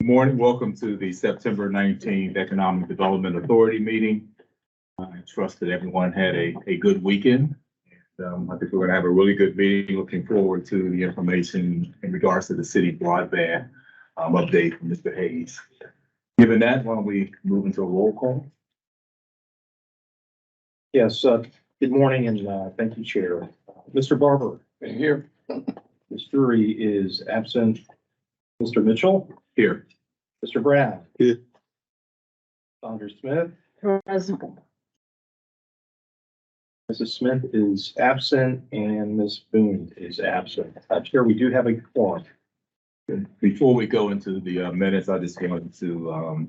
Good morning. Welcome to the September 19th Economic Development Authority meeting. I trust that everyone had a good weekend. I think we're going to have a really good meeting. Looking forward to the information in regards to the city broadband update from Mr. Hayes. Given that, why don't we move into a roll call? Yes, good morning and thank you, Chair. Mr. Barber. Here. Ms. Drury is absent. Mr. Mitchell. Here. Mr. Brown. Here. Sandra Smith. Present. Mrs. Smith is absent and Ms. Boone is absent. Chair, we do have a quorum. Before we go into the minutes, I just wanted to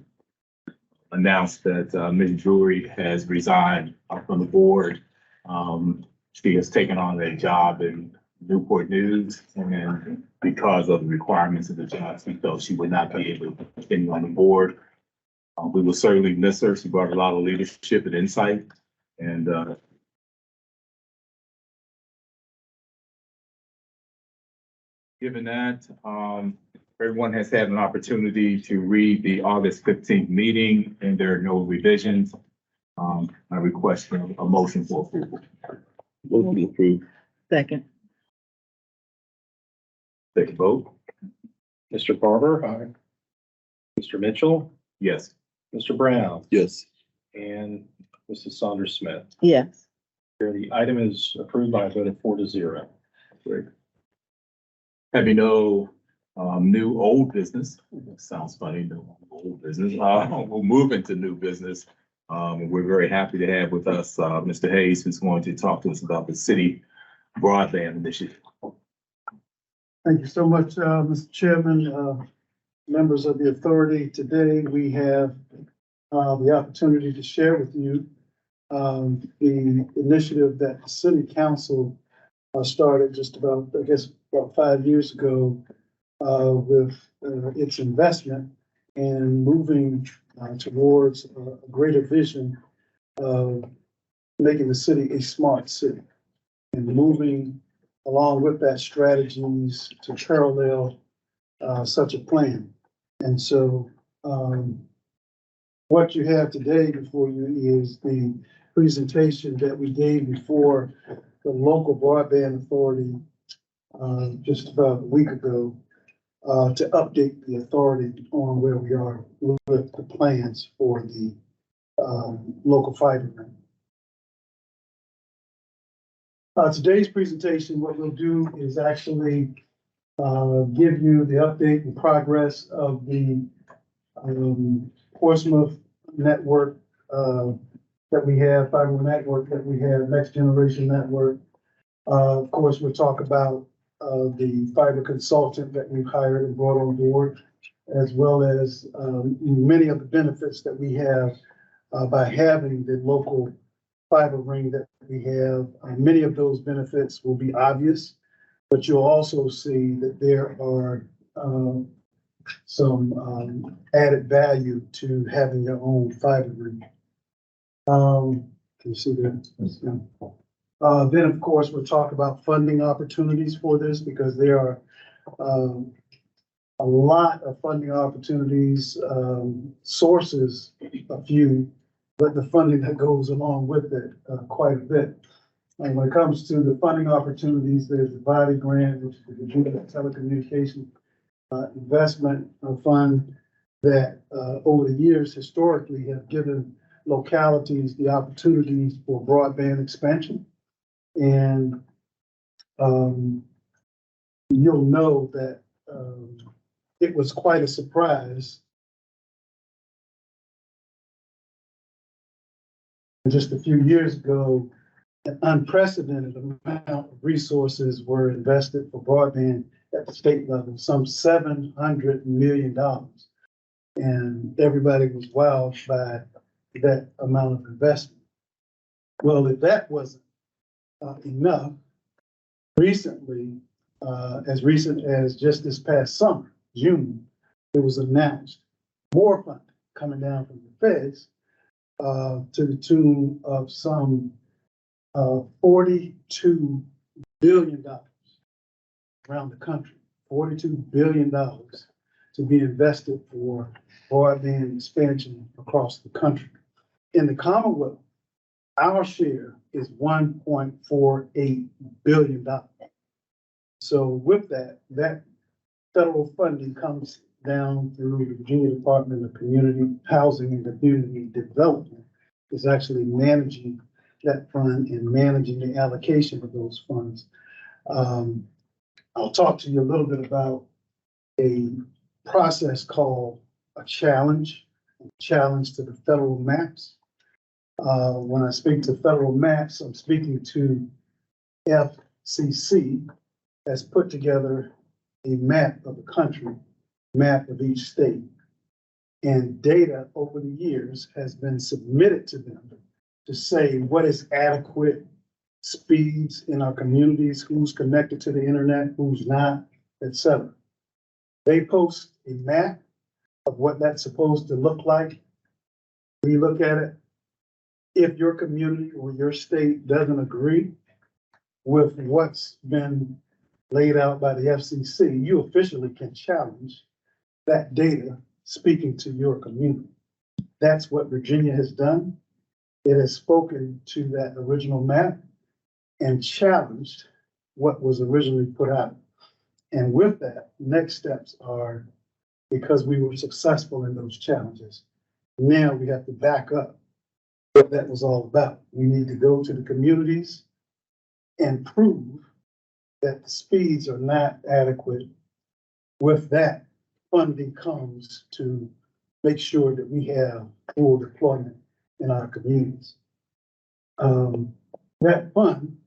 announce that Ms. Drury has resigned from the board. She has taken on a job in Newport News, and because of the requirements of the job, she felt she would not be able to continue on the board. We will certainly miss her. She brought a lot of leadership and insight, and given that, everyone has had an opportunity to read the August 15th meeting, and there are no revisions. I request a motion for approval. Motion to approve. Second. Take a vote. Mr. Barber. Aye. Mr. Mitchell. Yes. Mr. Brown. Yes. And Mrs. Saunders Smith. Yes. Chair, the item is approved by a vote of 4-0. Great. Having no new old business, sounds funny, no old business. We'll move into new business. We're very happy to have with us Mr. Hayes, who's going to talk to us about the city broadband initiative. Thank you so much, Mr. Chairman, members of the authority. Today, we have the opportunity to share with you the initiative that the city council started just about 5 years ago with its investment and moving towards a greater vision of making the city a smart city and moving along with that strategies to parallel such a plan. And so what you have today before you is the presentation that we gave before the local broadband authority just about a week ago to update the authority on where we are with the plans for the local fiber ring. Today's presentation, what we'll do is actually give you the update and progress of the Portsmouth network that we have, fiber network that we have, next generation network. Of course, we'll talk about the fiber consultant that we've hired and brought on board, as well as many of the benefits that we have by having the local fiber ring that we have. Many of those benefits will be obvious, but you'll also see that there are some added value to having your own fiber ring. Can you see that? Then, of course, we'll talk about funding opportunities for this because there are a lot of funding opportunities, sources, a few, but the funding that goes along with it quite a bit. And when it comes to the funding opportunities, there's the body grant, which is the Virginia Telecommunication Investment Fund that over the years historically have given localities the opportunities for broadband expansion. And you'll know that it was quite a surprise just a few years ago. An unprecedented amount of resources were invested for broadband at the state level, some $700 million. And everybody was wowed by that amount of investment. Well, if that wasn't enough, recently, as recent as just this past summer, June, it was announced more funding coming down from the feds to the tune of some $42 billion around the country, $42 billion to be invested for broadband expansion across the country. In the Commonwealth, our share is $1.48 billion. So with that, that federal funding comes down through the Virginia Department of Community Housing and Community Development, is actually managing that fund and managing the allocation of those funds. I'll talk to you a little bit about a process called a challenge to the federal maps. When I speak to federal maps, I'm speaking to FCC has put together a map of the country, map of each state. And data over the years has been submitted to them to say what is adequate speeds in our communities, who's connected to the internet, who's not, etc. They post a map of what that's supposed to look like. We look at it. If your community or your state doesn't agree with what's been laid out by the FCC, you officially can challenge that data speaking to your community. That's what Virginia has done. It has spoken to that original map and challenged what was originally put out. And with that, next steps are, because we were successful in those challenges, now we have to back up what that was all about. We need to go to the communities and prove that the speeds are not adequate. With that, funding comes to make sure that we have full deployment in our communities. That fund,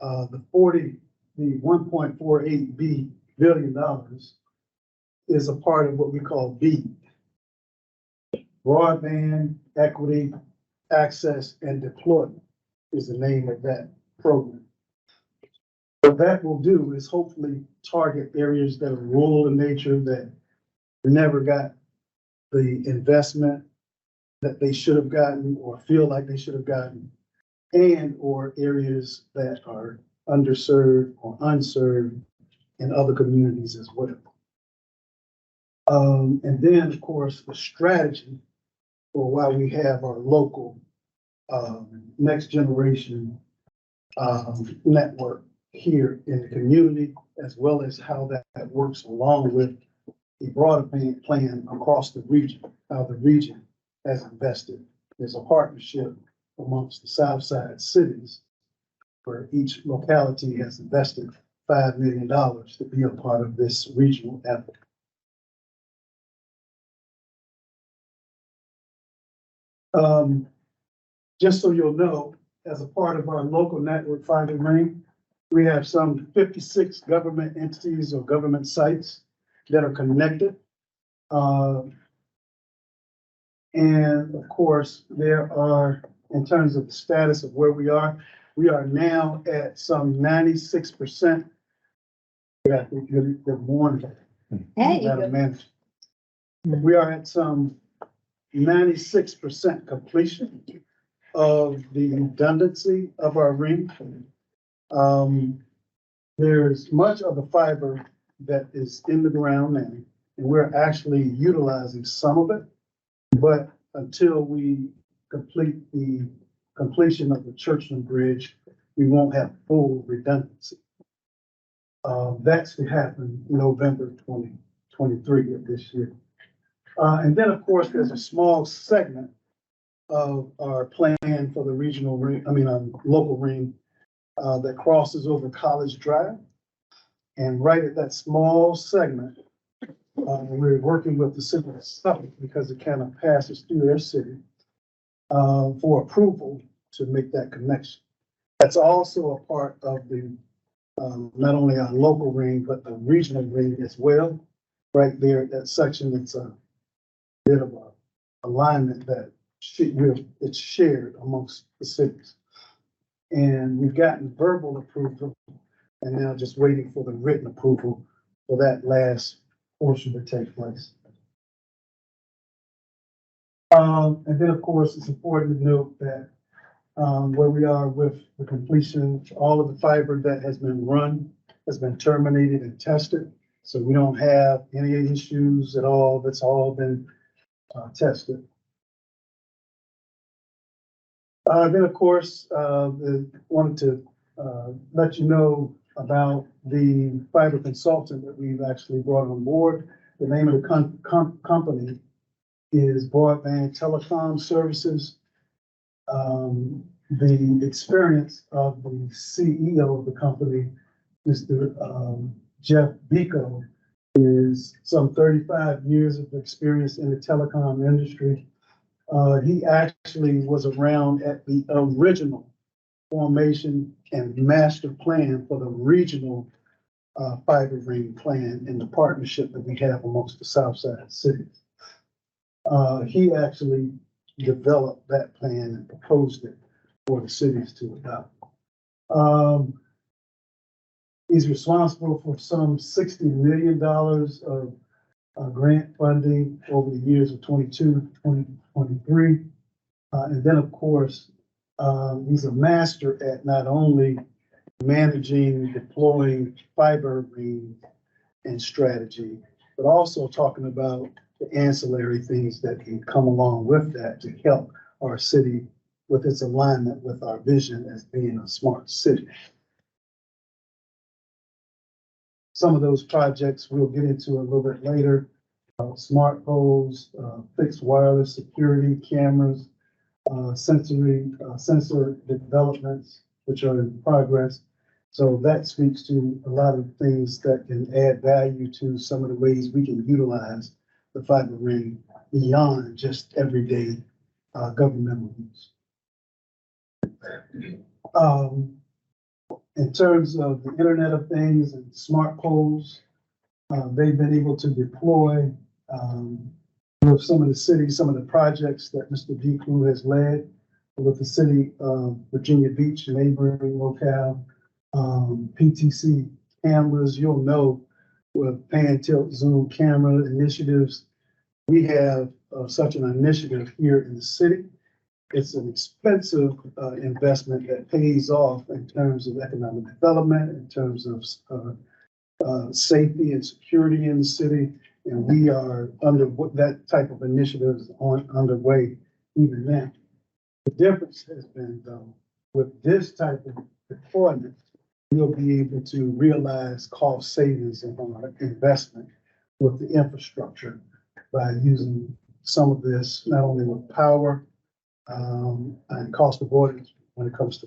the $1.48 billion is a part of what we call BEAD, Broadband Equity, Access, and Deployment is the name of that program. What that will do is hopefully target areas that are rural in nature, that never got the investment that they should have gotten or feel like they should have gotten, and or areas that are underserved or unserved in other communities as well. And then, of course, the strategy for why we have our local next generation network here in the community, as well as how that works along with a broader plan across the region, how the region has invested. There's a partnership amongst the Southside cities where each locality has invested $5 million to be a part of this regional effort. Just so you'll know, as a part of our local network fiber ring, we have some 56 government entities or government sites that are connected. And of course, there are, in terms of the status of where we are now at some 96%. Good morning. Hey. Madam Manager. We are at some 96% completion of the redundancy of our ring. There's much of the fiber that is in the ground now, and we're actually utilizing some of it. But until we complete the completion of the Churchland Bridge, we won't have full redundancy. That's to happen November 2023 of this year. And then, of course, there's a small segment of our plan for the regional ring, local ring, that crosses over College Drive. And right at that small segment, we're working with the city of Suffolk because it kind of passes through their city for approval to make that connection. That's also a part of the not only our local ring, but the regional ring as well. Right there, that section, it's a bit of a alignment that it's shared amongst the cities. And we've gotten verbal approval and now just waiting for the written approval for that last portion to take place. And then, of course, it's important to note that where we are with the completion, all of the fiber that has been run has been terminated and tested. So we don't have any issues at all. That's all been tested. Then, of course, wanted to let you know about the fiber consultant that we've actually brought on board. The name of the company is Broadband Telecom Services. The experience of the CEO of the company, Mr. Jeff Biko, is some 35 years of experience in the telecom industry. He actually was around at the original formation and master plan for the regional fiber ring plan and the partnership that we have amongst the south side cities. He actually developed that plan and proposed it for the cities to adopt. He's responsible for some $60 million of grant funding over the years of 22, 2023. And then, of course, he's a master at not only managing, deploying fiber rings and strategy, but also talking about the ancillary things that can come along with that to help our city with its alignment with our vision as being a smart city. Some of those projects we'll get into a little bit later. Smart poles, fixed wireless security cameras, sensor developments, which are in progress. So that speaks to a lot of things that can add value to some of the ways we can utilize the fiber ring beyond just everyday governmental use. In terms of the Internet of Things and smart poles, they've been able to deploy with some of the cities, some of the projects that Mr. Biko has led with the city of Virginia Beach, neighboring locale, PTC cameras. You'll know with pan, tilt, zoom camera initiatives, we have such an initiative here in the city. It's an expensive investment that pays off in terms of economic development, in terms of safety and security in the city. And we are under that type of initiatives underway even now. The difference has been, though, with this type of deployment, we'll be able to realize cost savings in our investment with the infrastructure by using some of this, not only with power and cost avoidance when it comes to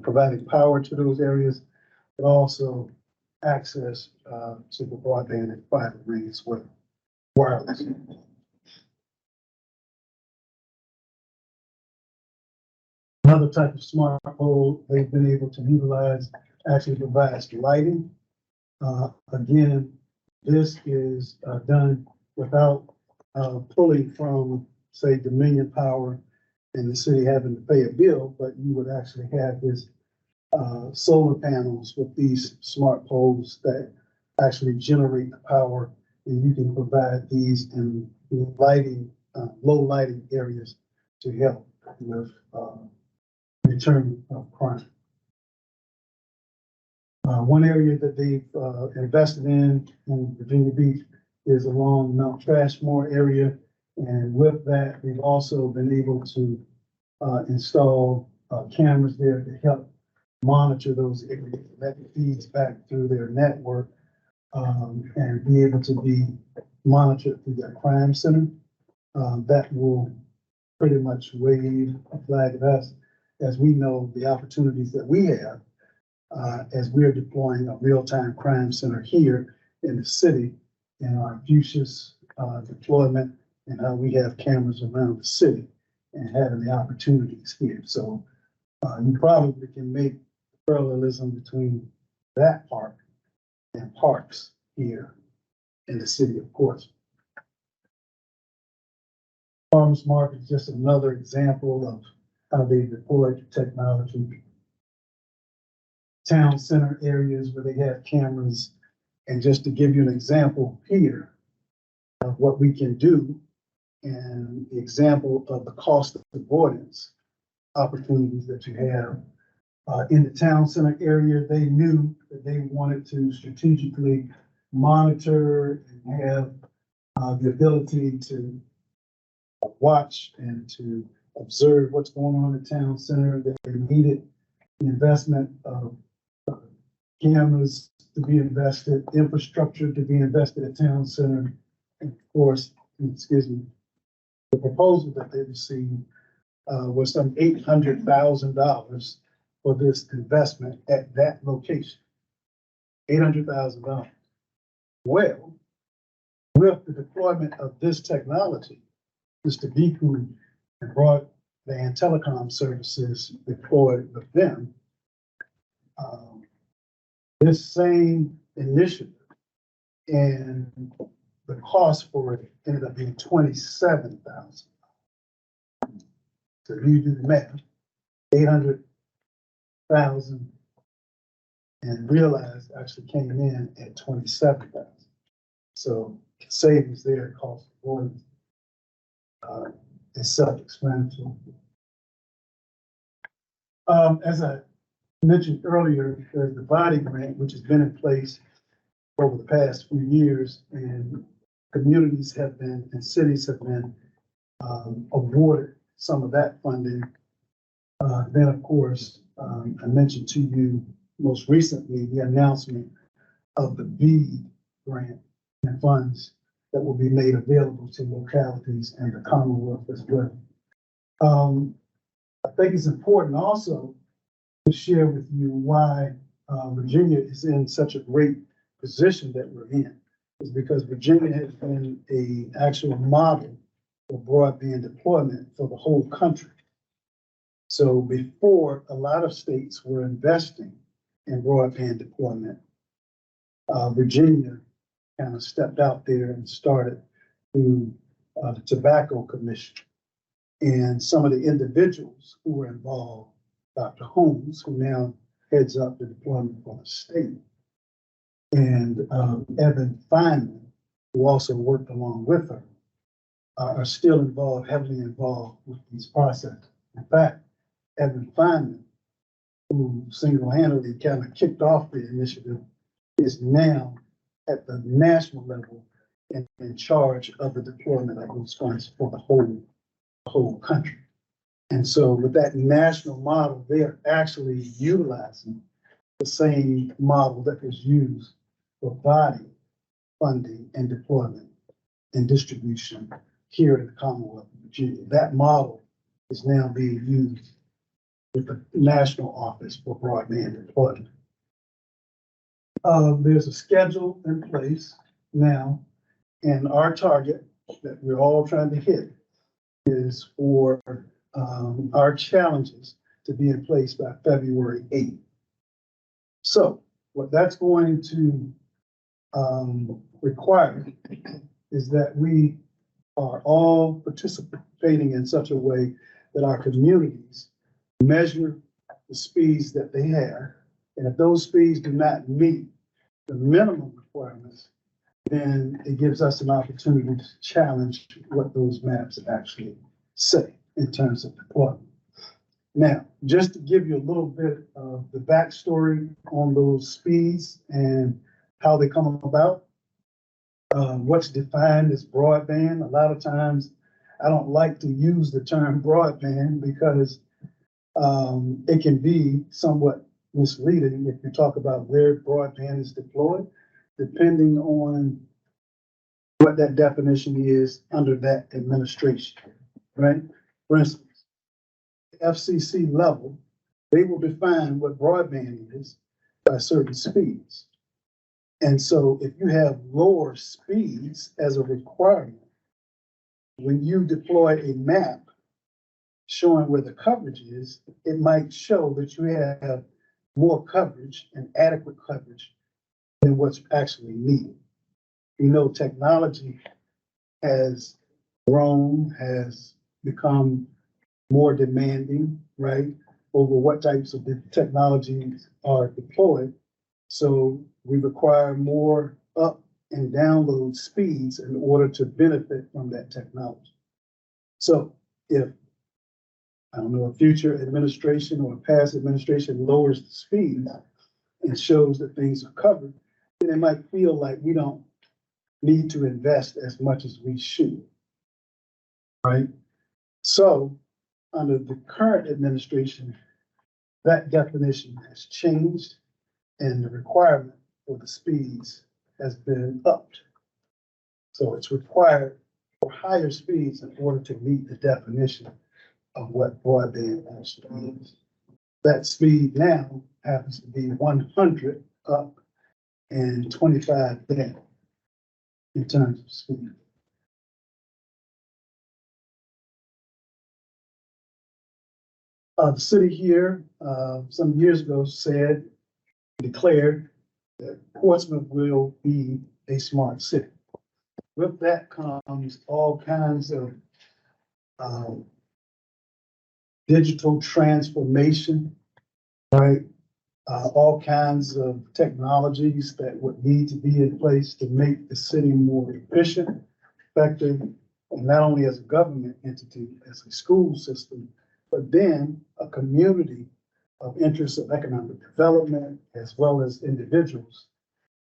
providing power to those areas, but also access to the broadband and fiber rings with wireless. Another type of smart pole they've been able to utilize actually provides lighting. Again, this is done without pulling from, say, Dominion Power and the city having to pay a bill, but you would actually have this solar panels with these smart poles that actually generate the power, and you can provide these in lighting, low lighting areas to help with deterrent of crime. One area that they've invested in Virginia Beach is along Mount Trashmore area. And with that, we've also been able to install cameras there to help monitor those areas that feeds back through their network and be able to be monitored through their crime center. That will pretty much wave a flag at us as we know the opportunities that we have as we're deploying a real-time crime center here in the city and our Fuchsia's deployment and how we have cameras around the city and having the opportunities here. So you probably can make parallelism between that park and parks here in the city of Portsmouth. Farmers Market is just another example of how they deploy the technology. Town center areas where they have cameras. And just to give you an example here of what we can do and the example of the cost avoidance opportunities that you have in the town center area, they knew that they wanted to strategically monitor and have the ability to watch and to observe what's going on in the town center. They needed the investment of cameras to be invested, infrastructure to be invested at town center. And of course, excuse me, the proposal that they received was some $800,000 for this investment at that location. $800,000. Well, with the deployment of this technology, Mr. Biku and broadband telecom services deployed with them, this same initiative and the cost for it ended up being $27,000. So you do the math, 800,000 and realized actually came in at 27,000. So savings there, cost of avoidance is self-explanatory. As I mentioned earlier, there's the body grant, which has been in place over the past few years, and communities have been and cities have been awarded some of that funding. Then, of course, I mentioned to you most recently the announcement of the BEAD grant and funds that will be made available to localities and the Commonwealth as well. I think it's important also to share with you why Virginia is in such a great position that we're in. Is because Virginia has been an actual model for broadband deployment for the whole country. So before, a lot of states were investing in broadband deployment, Virginia kind of stepped out there and started through the Tobacco Commission. And some of the individuals who were involved, Dr. Holmes, who now heads up the deployment for the state, and Evan Feynman, who also worked along with her, are still involved, heavily involved with these processes. In fact, Evan Feynman, who single-handedly kind of kicked off the initiative, is now at the national level and in charge of the deployment of those funds for the whole country. And so with that national model, they are actually utilizing the same model that was used for body funding and deployment and distribution here in the Commonwealth of Virginia. That model is now being used with the National Office for Broadband Deployment. There's a schedule in place now, and our target that we're all trying to hit is for our challenges to be in place by February 8th. So what that's going to require is that we are all participating in such a way that our communities measure the speeds that they have. And if those speeds do not meet the minimum requirements, then it gives us an opportunity to challenge what those maps actually say in terms of deployment. Now, just to give you a little bit of the backstory on those speeds and how they come about, what's defined as broadband. A lot of times I don't like to use the term broadband because it can be somewhat misleading if you talk about where broadband is deployed, depending on what that definition is under that administration, right? For instance, FCC level, they will define what broadband is by certain speeds. And so if you have lower speeds as a requirement, when you deploy a map showing where the coverage is, it might show that you have more coverage and adequate coverage than what's actually needed. You know, technology has grown, has become more demanding, right, over what types of technologies are deployed. So we require more up and download speeds in order to benefit from that technology. So if, I don't know, a future administration or a past administration lowers the speed and shows that things are covered, they might feel like we don't need to invest as much as we should. Right? So, under the current administration, that definition has changed and the requirement for the speeds has been upped. So it's required for higher speeds in order to meet the definition of what broadband actually is. That speed now happens to be 100 up and 25 down in terms of speed. The city here, some years ago declared that Portsmouth will be a smart city. With that comes all kinds of digital transformation, right? All kinds of technologies that would need to be in place to make the city more efficient, effective, and not only as a government entity, as a school system, but then a community of interest of economic development, as well as individuals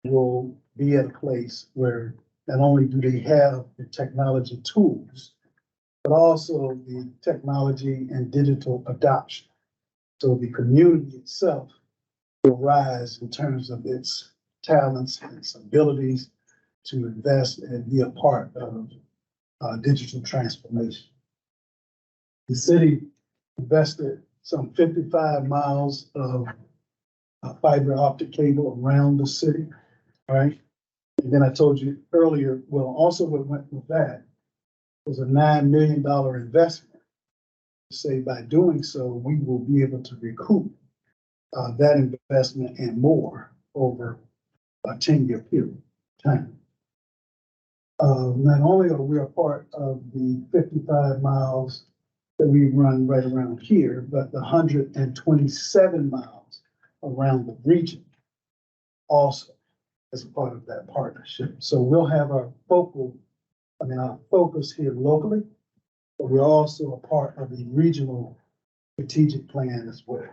will be at a place where not only do they have the technology tools, but also the technology and digital adoption. So the community itself will rise in terms of its talents and its abilities to invest and be a part of digital transformation. The city invested some 55 miles of fiber optic cable around the city, right? And then I told you earlier, well, also what went with that was a $9 million investment. Say by doing so, we will be able to recoup that investment and more over a 10-year period of time. Not only are we a part of the 55 miles that we run right around here, but the 127 miles around the region also as a part of that partnership. So we'll have our focus here locally, but we're also a part of the regional strategic plan as well.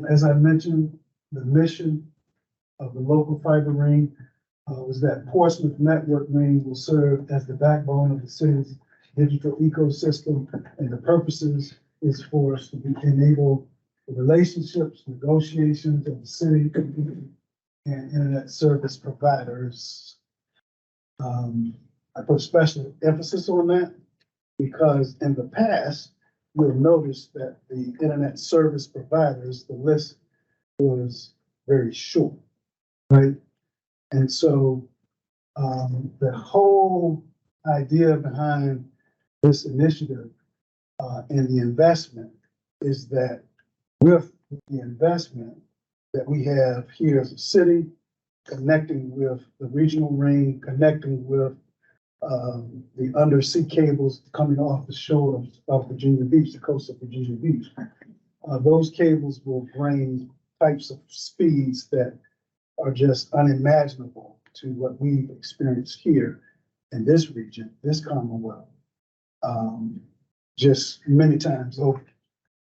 As I mentioned, the mission of the local fiber ring was that Portsmouth Network Ring will serve as the backbone of the city's digital ecosystem, and the purposes is for us to enable the relationships, negotiations of the city and internet service providers. I put special emphasis on that because in the past, you'll notice that the internet service providers, the list was very short, right? And so the whole idea behind this initiative and the investment is that with the investment that we have here as a city, connecting with the regional ring, connecting with the undersea cables coming off the shore of Virginia Beach, the coast of Virginia Beach. Those cables will bring types of speeds that are just unimaginable to what we've experienced here in this region, this Commonwealth, just many times over.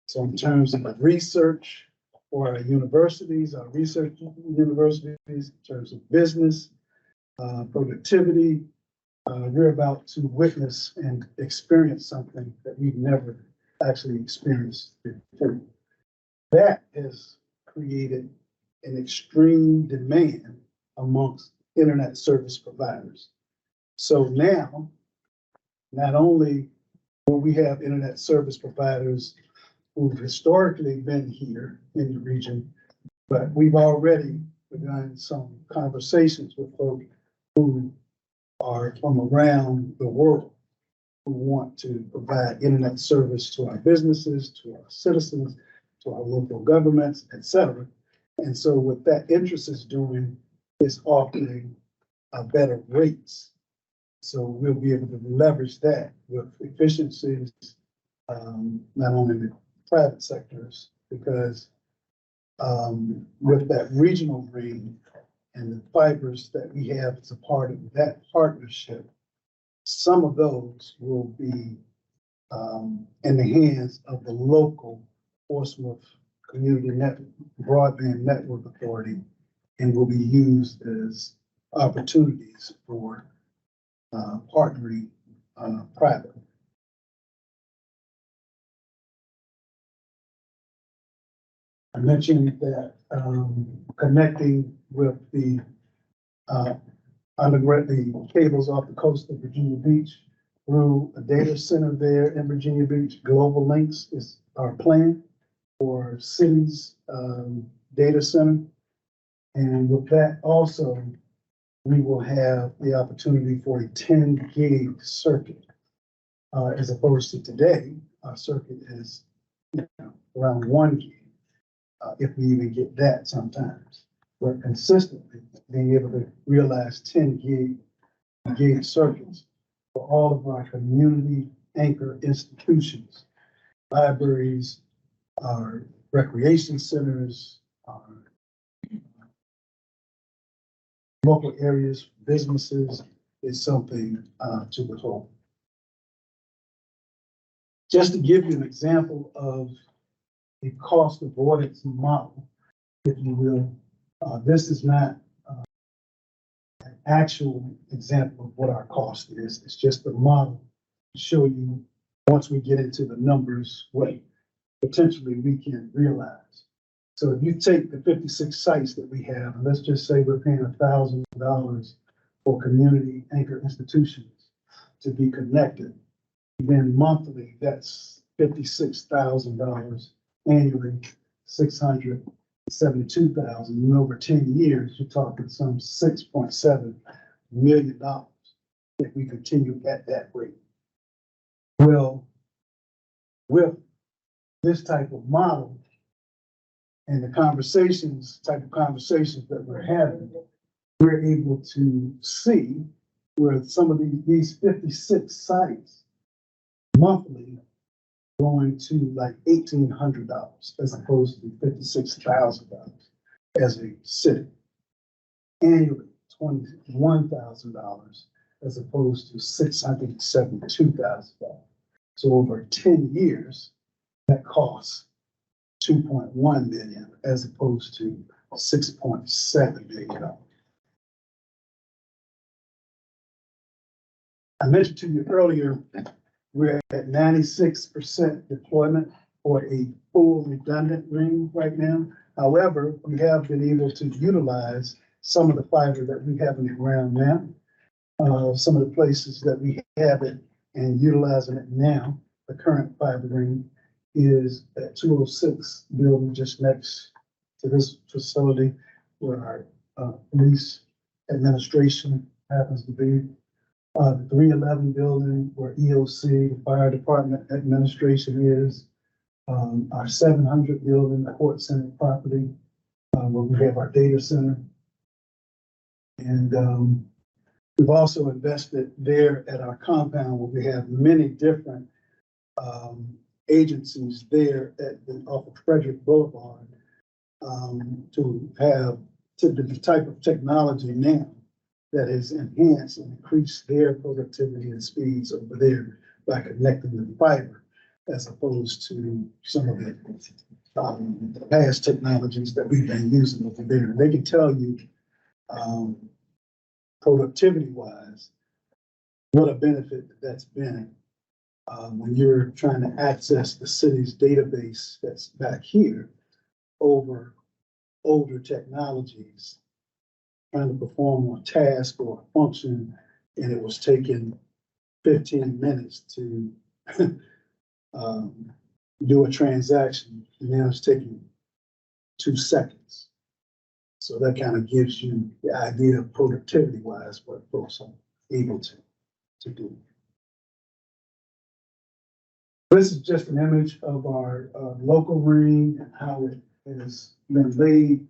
So in terms of research for our universities, our research universities, in terms of business, productivity, we're about to witness and experience something that we've never actually experienced before. That has created an extreme demand amongst internet service providers. So now, not only will we have internet service providers who've historically been here in the region, but we've already begun some conversations with folks who are from around the world who want to provide internet service to our businesses, to our citizens, to our local governments, et cetera. And so what that interest is doing is offering better rates. So we'll be able to leverage that with efficiencies, not only in the private sectors, because with that regional ring and the fibers that we have as a part of that partnership, some of those will be in the hands of the local Portsmouth Community Net Broadband Network Authority and will be used as opportunities for partnering privately. I mentioned that connecting with the underground, the cables off the coast of Virginia Beach through a data center there in Virginia Beach. Global Links is our plan for cities data center. And with that also, we will have the opportunity for a 10 gig circuit. As opposed to today, our circuit is around 1 gig, if we even get that sometimes. But consistently being able to realize 10 gig circuits for all of our community anchor institutions, libraries, our recreation centers, our local areas, businesses, is something to behold. Just to give you an example of a cost avoidance model, if you will, this is not an actual example of what our cost is. It's just a model to show you, once we get into the numbers, what potentially we can realize. So if you take the 56 sites that we have, and let's just say we're paying $1,000 for community anchor institutions to be connected, then monthly, that's $56,000. Annually, $672,000. And over 10 years, you're talking some $6.7 million if we continue at that rate. Well, with this type of model and the type of conversations that we're having, we're able to see where some of these 56 sites monthly going to like $1,800 as opposed to $56,000 as a city. Annually, $21,000 as opposed to $672,000. So over 10 years, that costs $2.1 million as opposed to $6.7 million. I mentioned to you earlier, we're at 96% deployment for a full redundant ring right now. However, we have been able to utilize some of the fiber that we have in the ground now. Some of the places that we have it and utilizing it now, the current fiber ring is at 206 building just next to this facility where our police administration happens to be. The 311 building where EOC, the fire department administration is. Our 700 building, the Port Center property, where we have our data center. And we've also invested there at our compound where we have many different agencies there off of Frederick Boulevard to have the type of technology now that has enhanced and increased their productivity and speeds over there by connecting the fiber, as opposed to some of the past technologies that we've been using over there. And they can tell you, productivity-wise, what a benefit that's been when you're trying to access the city's database that's back here over older technologies, trying to perform a task or a function, and it was taking 15 minutes to do a transaction, and now it's taking 2 seconds. So that kind of gives you the idea of productivity-wise what folks are able to do. This is just an image of our local ring and how it has been laid,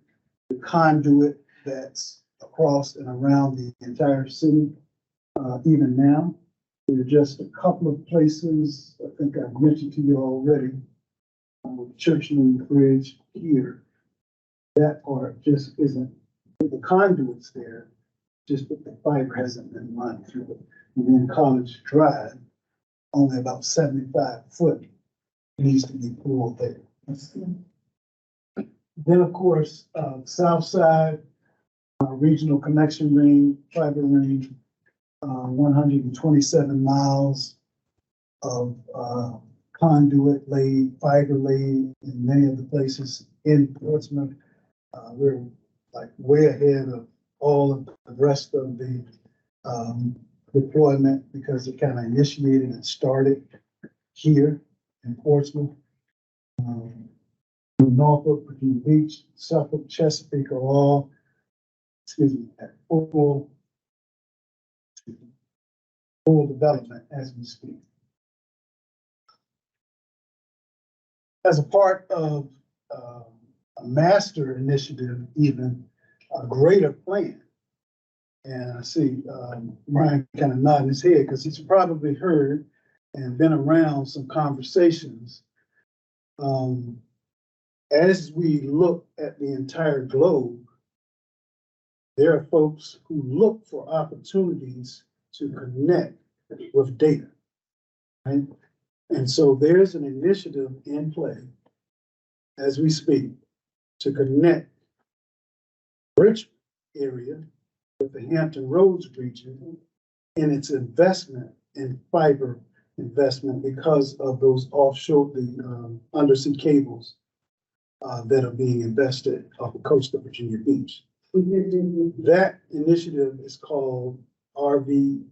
the conduit that's across and around the entire city. Even now, there are just a couple of places, I think I've mentioned to you already, Churchman Bridge here. That part just isn't, the conduit's there, just that the fiber hasn't been run through it. And then College Drive, only about 75 foot needs to be pulled there. Then, of course, South Side, Regional Connection Ring, Fiber Ring, 127 miles of, conduit laid, fiber laid in many of the places in Portsmouth. We're like way ahead of all of the rest of the, deployment because it kind of initiated and started here in Portsmouth. Norfolk, Virginia Beach, Suffolk, Chesapeake are all, at full development as we speak. As a part of a master initiative, even a greater plan. And I see Brian kind of nodding his head because he's probably heard and been around some conversations. As we look at the entire globe, there are folks who look for opportunities to connect with data, right? And so there's an initiative in play as we speak to connect Richmond area with the Hampton Roads region in its investment in fiber investment because of those offshore, the undersea cables that are being invested off the coast of Virginia Beach. That initiative is called RVA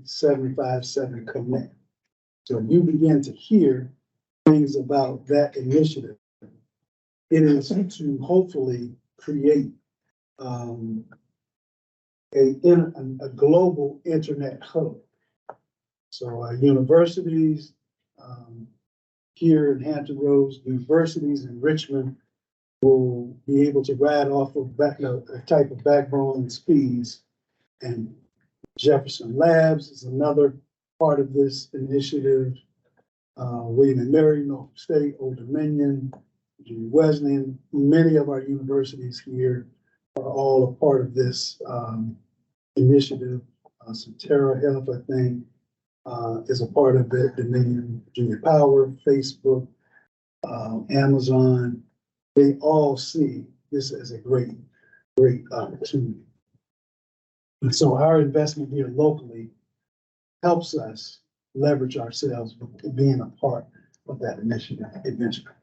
757 Connect. So you begin to hear things about that initiative. It is to hopefully create a global internet hub. So universities here in Hampton Roads, universities in Richmond will be able to ride off of a type of backbone and speeds. And Jefferson Labs is another part of this initiative. William and Mary, Norfolk State, Old Dominion, Virginia Wesleyan, many of our universities here are all a part of this initiative. Centera Health, I think, is a part of it. Dominion, Virginia Power, Facebook, Amazon, they all see this as a great opportunity. And so our investment here locally helps us leverage ourselves with being a part of that initiative eventually.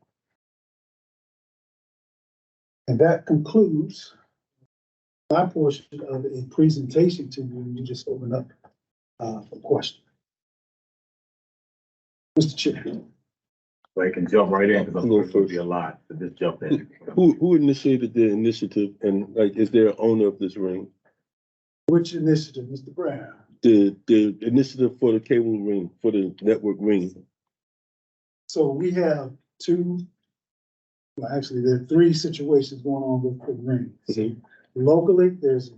And that concludes my portion of a presentation to you. You just open up for questions. Mr. Chair. So I can jump right in because I'm sure there'll be a lot, so just jump in. Who initiated the initiative and like, is there an owner of this ring? Which initiative, Mr. Brown? The initiative for the cable ring, for the network ring. So we have actually there are three situations going on with the ring. Mhm. Locally, there's a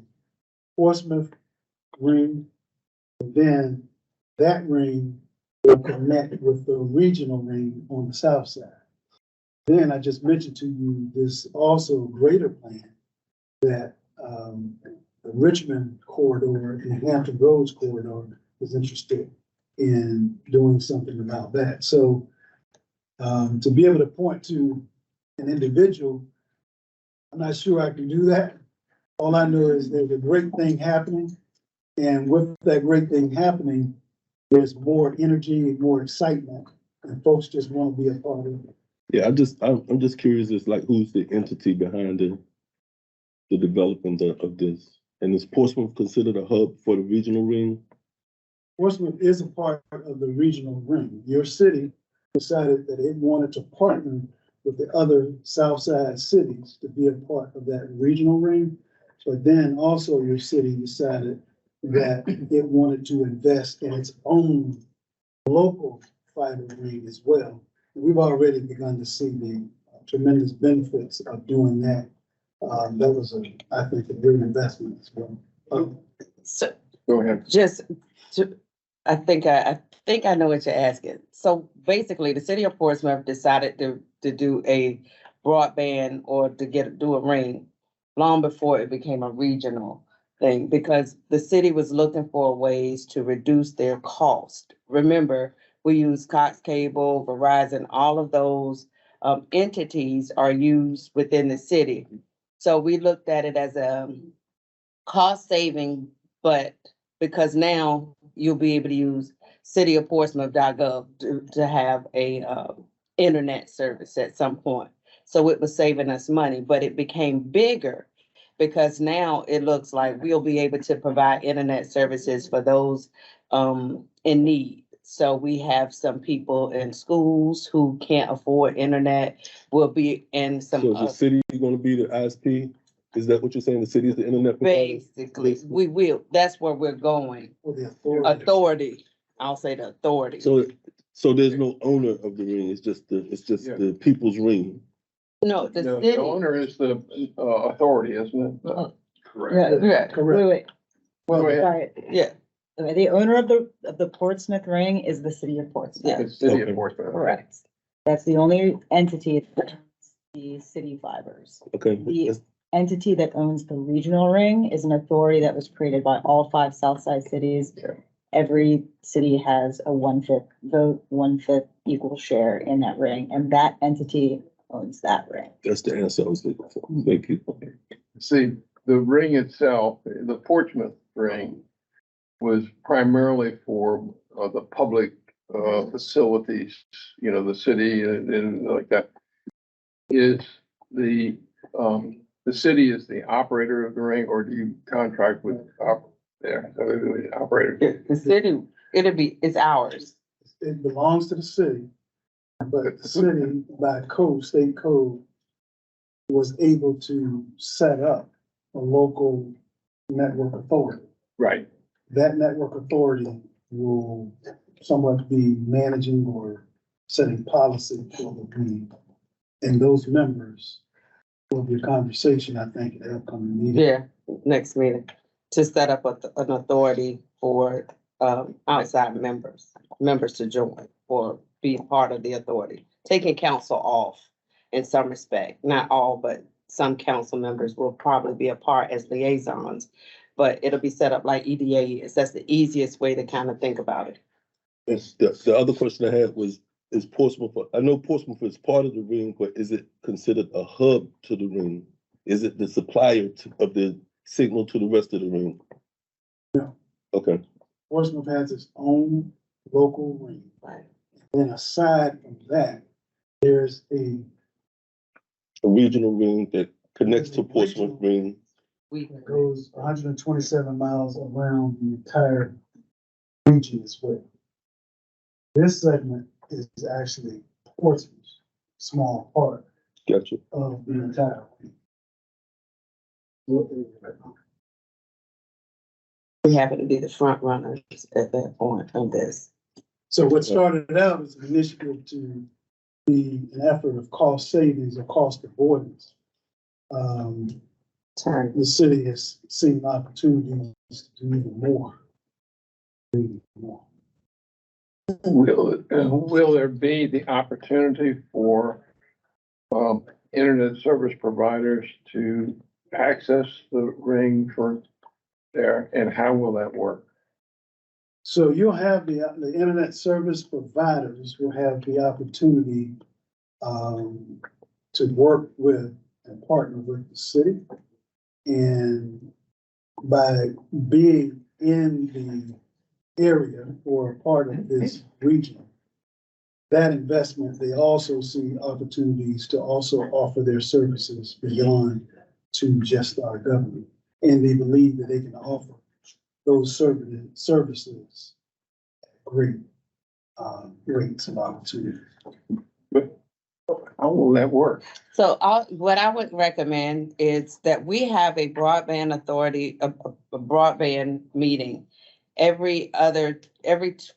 Portsmouth ring, and then that ring will connect with the regional ring on the south side. Then I just mentioned to you this also greater plan that the Richmond corridor and Hampton Roads corridor is interested in doing something about that. So to be able to point to an individual, I'm not sure I can do that. All I know is there's a great thing happening. And with that great thing happening, there's more energy and more excitement, and folks just want to be a part of it. Yeah, I'm just curious as like who's the entity behind the development of this? And is Portsmouth considered a hub for the regional ring? Portsmouth is a part of the regional ring. Your city decided that it wanted to partner with the other South Side cities to be a part of that regional ring. But then also your city decided that it wanted to invest in its own local fiber ring as well. And we've already begun to see the tremendous benefits of doing that. That was, I think, a great investment as well. So Go ahead. I think I know what you're asking. So basically, the city of Portsmouth decided to do a broadband or to do a ring long before it became a regional thing, because the city was looking for ways to reduce their cost. Remember, we use Cox Cable, Verizon, all of those entities are used within the city. So we looked at it as a cost saving, but because now you'll be able to use cityofportsmouth.gov to have a internet service at some point. So it was saving us money, but it became bigger because now it looks like we'll be able to provide internet services for those in need. So we have some people in schools who can't afford internet, will be in So some is the city gonna be the ISP? Is that what you're saying? The city is the internet provider? basically, we will, that's where we're going. For the authority. Authority, I'll say the authority. So there's no owner of the ring, it's just Yeah. the people's ring. No, the The city. owner is the authority, isn't it? Correct. Yeah, Correct. Wait, wait, Go ahead. sorry. yeah, The owner of the Portsmouth ring is the city of Portsmouth. The city Okay. of Portsmouth. Correct. That's the only entity that owns the city fibers. Okay, The entity that owns the regional ring is an authority that was created by all 5 Southside cities. Yeah. Every city has a 1/5 vote, 1/5 equal share in that ring, and that entity owns that ring. that's the answer I was looking for. Thank you. See, the ring itself, the Portsmouth ring, was primarily for the public facilities, you know, the city and like that. Is the city is the operator of the ring, or do you contract with the operator? the city, it's ours. It belongs to the city, but the city by code, state code, was able to set up a local network authority. Right. That network authority will somewhat be managing or setting policy for the ring. And those members will be a conversation, I think, at the upcoming meeting. Yeah, next meeting, to set up an authority for outside members to join or be part of the authority. Taking council off in some respect, not all, but some council members will probably be a part as liaisons. But it'll be set up like EDA is. That's the easiest way to kind of think about it. It's the other question I had was, is Portsmouth, I know Portsmouth is part of the ring, but is it considered a hub to the ring? Is it the supplier of the signal to the rest of the ring? No. Okay, Portsmouth has its own local ring. Right. Then aside from that, there's a regional ring that connects to Portsmouth ring. that goes 127 miles around the entire region as well. This segment is actually Portsmouth's small part Gotcha. of the entire. We happen to be the front runners at that point of this. So what started out as an initiative to be an effort of cost savings or cost avoidance. Turn. The city has seen opportunities to do even more. Will there be the opportunity for internet service providers to access the ring for there, and how will that work? So you'll have the internet service providers will have the opportunity to work with and partner with the city. And by being in the area or a part of this region, that investment, they also see opportunities to also offer their services beyond to just our government. And they believe that they can offer those services at great rates of opportunity. How will that work? So what I would recommend is that we have a broadband authority, a broadband meeting every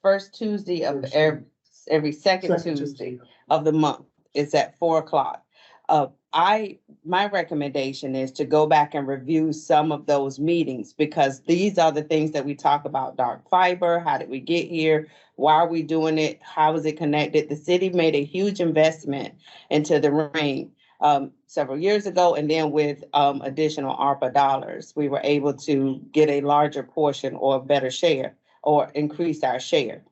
first Tuesday of every second Tuesday of the month. It's at 4:00. My recommendation is to go back and review some of those meetings, because these are the things that we talk about: dark fiber. How did we get here? Why are we doing it? How is it connected? The city made a huge investment into the ring several years ago. And then with additional ARPA dollars, we were able to get a larger portion or a better share or increase our share.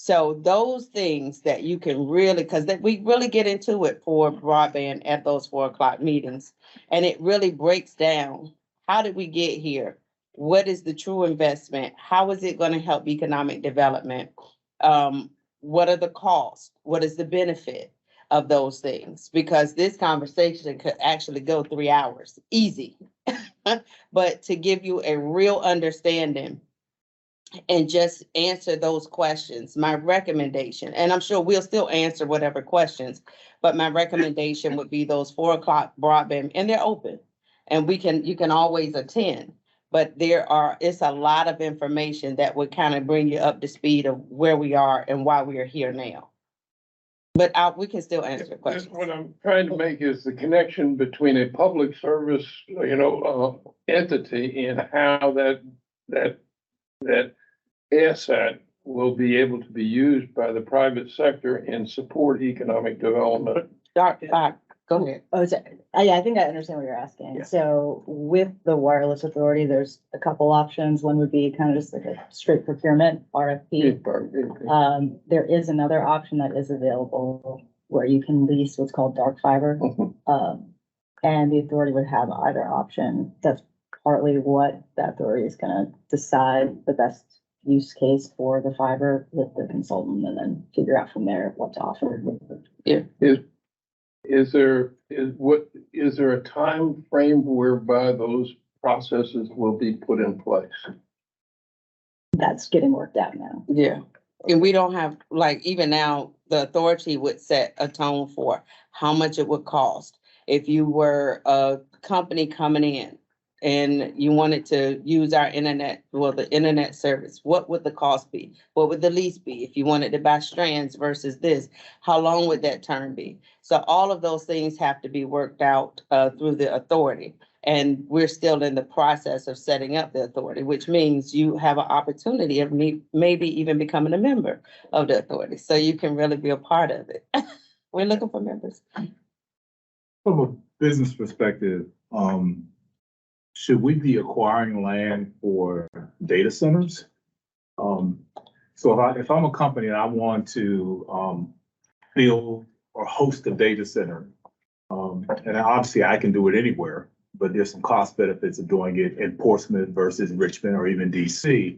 So those things that you can really, because we really get into it for broadband at those 4 o'clock meetings. And it really breaks down, how did we get here? What is the true investment? How is it going to help economic development? What are the costs? What is the benefit of those things? Because this conversation could actually go 3 hours, easy. But to give you a real understanding and just answer those questions, my recommendation, and I'm sure we'll still answer whatever questions, but my recommendation would be those 4 o'clock broadband, and they're open. And you can always attend, but it's a lot of information that would kind of bring you up to speed of where we are and why we are here now. But we can still answer questions. What I'm trying to make is the connection between a public service, entity and how that asset will be able to be used by the private sector and support economic development. Go ahead. Oh, I think I understand what you're asking. Yeah. So with the wireless authority, there's a couple options. One would be kind of just like a straight procurement, RFP. There is another option that is available where you can lease what's called dark fiber. And the authority would have either option. That's partly what the authority is gonna decide the best use case for the fiber with the consultant and then figure out from there what to offer. Yeah. Is there a time frame whereby those processes will be put in place? That's getting worked out now. Yeah. And we don't have, like, even now, the authority would set a tone for how much it would cost. If you were a company coming in and you wanted to use our internet, the internet service, what would the cost be? What would the lease be? If you wanted to buy strands versus this, how long would that term be? So all of those things have to be worked out through the authority. And we're still in the process of setting up the authority, which means you have an opportunity of maybe even becoming a member of the authority. So you can really be a part of it. We're looking for members. From a business perspective, should we be acquiring land for data centers? So if I'm a company and I want to build or host a data center, and obviously I can do it anywhere, but there's some cost benefits of doing it in Portsmouth versus Richmond or even DC.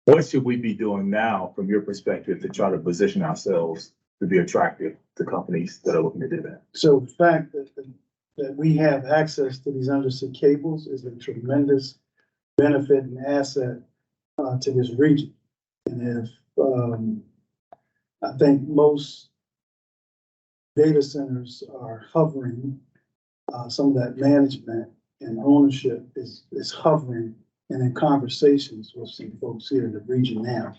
What should we be doing now from your perspective to try to position ourselves to be attractive to companies that are looking to do that? So the fact that we have access to these undersea cables is a tremendous benefit and asset to this region. And if I think most data centers are hovering, some of that management and ownership is hovering, and in conversations with some folks here in the region now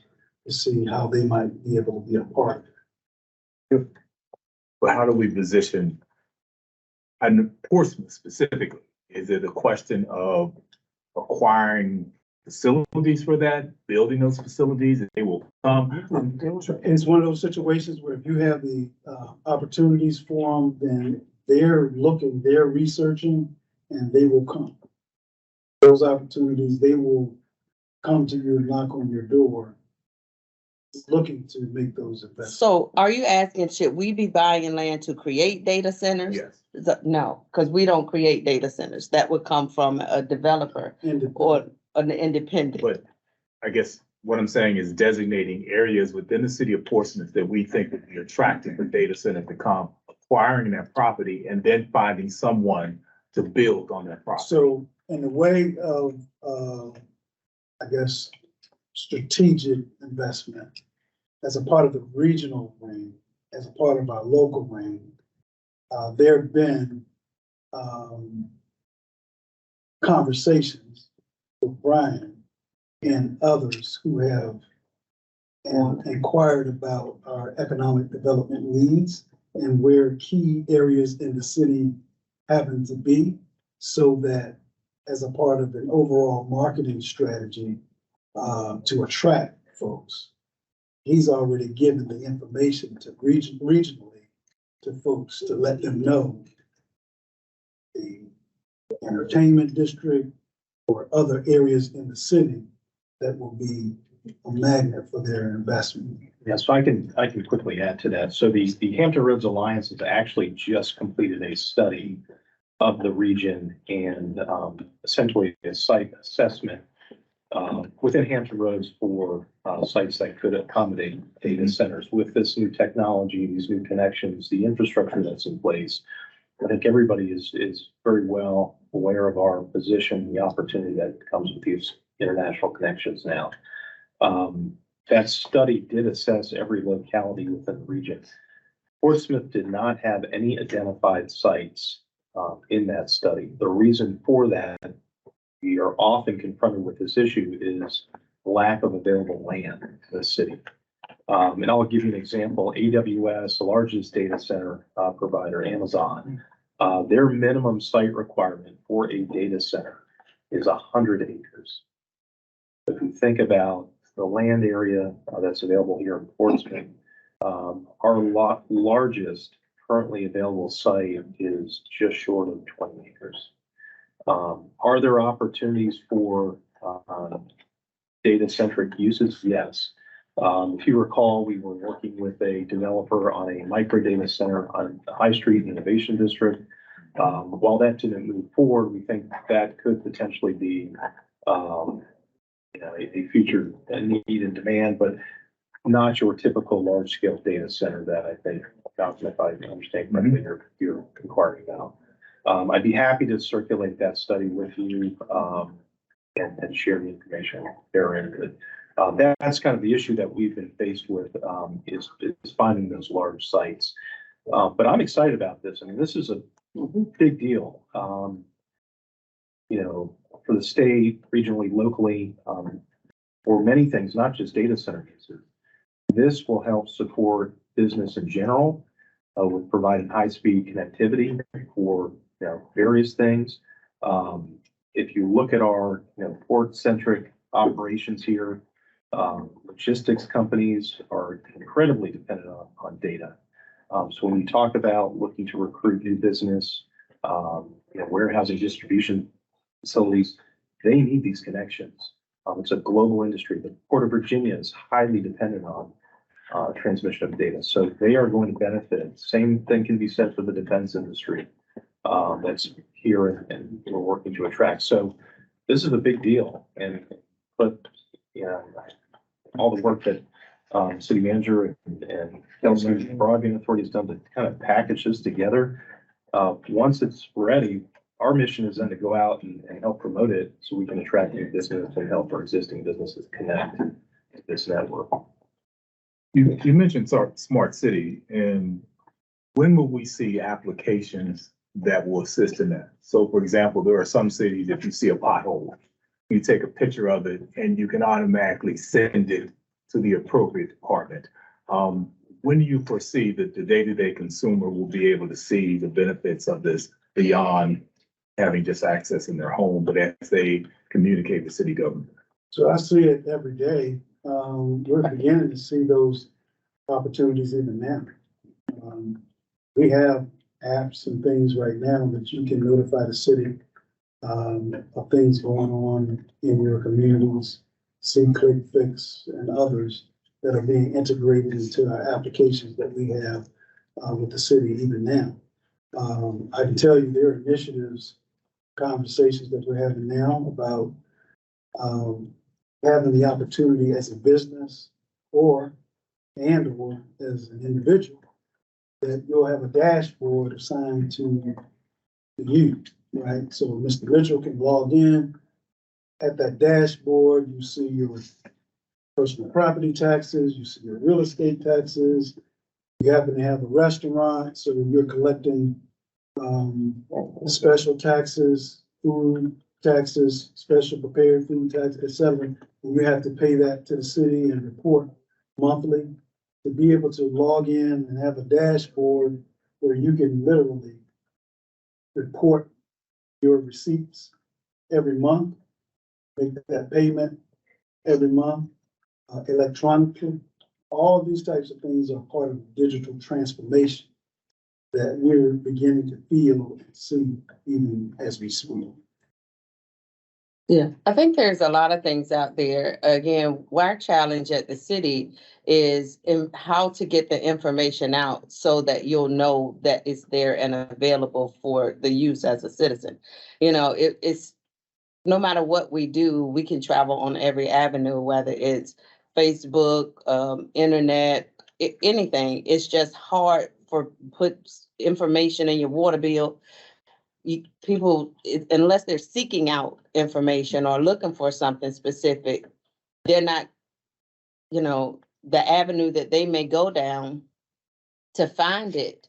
to see how they might be able to be a part of it. But how do we position, and Portsmouth specifically, is it a question of acquiring facilities for that, building those facilities, and they will come? It's one of those situations where if you have the opportunities for them, then they're looking, they're researching, and they will come. Those opportunities, they will come to you and knock on your door, looking to make those investments. So are you asking, should we be buying land to create data centers? Yes. No, because we don't create data centers. That would come from a developer or an independent. But I guess what I'm saying is designating areas within the city of Portsmouth that we think would be attractive for data center to come, acquiring that property, and then finding someone to build on that property. So in the way of, I guess, strategic investment, as a part of the regional ring, as a part of our local ring, there have been conversations with Brian and others who have inquired about our economic development needs and where key areas in the city happen to be, so that as a part of an overall marketing strategy to attract folks, he's already given the information to regionally to folks to let them know the entertainment district or other areas in the city that will be a magnet for their investment. Yeah, so I can quickly add to that. So the Hampton Roads Alliance has actually just completed a study of the region and essentially a site assessment within Hampton Roads for sites that could accommodate data centers. With this new technology, these new connections, the infrastructure that's in place, I think everybody is very well aware of our position, the opportunity that comes with these international connections now. That study did assess every locality within the region. Portsmouth did not have any identified sites in that study. The reason for that, we are often confronted with this issue, is lack of available land in the city. And I'll give you an example. AWS, the largest data center provider, Amazon, their minimum site requirement for a data center is 100 acres. If you think about the land area that's available here in Portsmouth, our largest currently available site is just short of 20 acres. Are there opportunities for data-centric uses? Yes. If you recall, we were working with a developer on a micro data center on the High Street Innovation District. While that didn't move forward, we think that could potentially be a future need and demand, but not your typical large-scale data center that I think, Malcolm, if I understand correctly, you're inquiring about. I'd be happy to circulate that study with you and share the information therein. That's kind of the issue that we've been faced with is finding those large sites. But I'm excited about this. I mean, this is a big deal. For the state, regionally, locally, for many things, not just data center uses. This will help support business in general with providing high-speed connectivity for various things. If you look at our port-centric operations here, logistics companies are incredibly dependent on data. So when we talk about looking to recruit new business, warehousing, distribution facilities, they need these connections. It's a global industry. The Port of Virginia is highly dependent on transmission of data, so they are going to benefit. Same thing can be said for the defense industry that's here and we're working to attract. So this is a big deal, but all the work that city manager and Kelsey Broadband Authority has done to kind of package this together. Once it's ready, our mission is then to go out and help promote it so we can attract new business and help our existing businesses connect to this network. You mentioned smart city, and when will we see applications that will assist in that? So for example, there are some cities, if you see a pothole, you take a picture of it and you can automatically send it to the appropriate department. When do you foresee that the day-to-day consumer will be able to see the benefits of this beyond having just access in their home, but as they communicate with city government? So I see it every day. We're beginning to see those opportunities even now. We have apps and things right now that you can notify the city of things going on in your communities, See, Click, Fix, and others that are being integrated into our applications that we have with the city even now. I can tell you there are initiatives, conversations that we're having now about having the opportunity as a business or as an individual that you'll have a dashboard assigned to you, right? So Mr. Mitchell can log in. At that dashboard, you see your personal property taxes, you see your real estate taxes. You happen to have a restaurant, so you're collecting special taxes, food taxes, special prepared food taxes, etc. And you have to pay that to the city and report monthly. To be able to log in and have a dashboard where you can literally report your receipts every month, make that payment every month electronically. All of these types of things are part of digital transformation that we're beginning to feel and see even as we speak. Yeah, I think there's a lot of things out there. Again, our challenge at the city is in how to get the information out so that you'll know that it's there and available for the use as a citizen. It's no matter what we do, we can travel on every avenue, whether it's Facebook, internet, anything. It's just hard for put information in your water bill. People, unless they're seeking out information or looking for something specific, they're not, the avenue that they may go down to find it.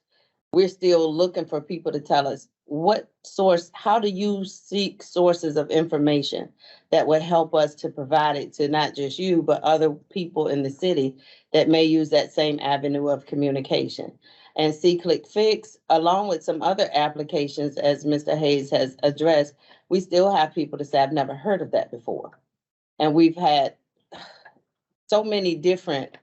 We're still looking for people to tell us what source, how do you seek sources of information that would help us to provide it to not just you, but other people in the city that may use that same avenue of communication. And See Click Fix, along with some other applications, as Mr. Hayes has addressed, we still have people to say, I've never heard of that before. And we've had so many different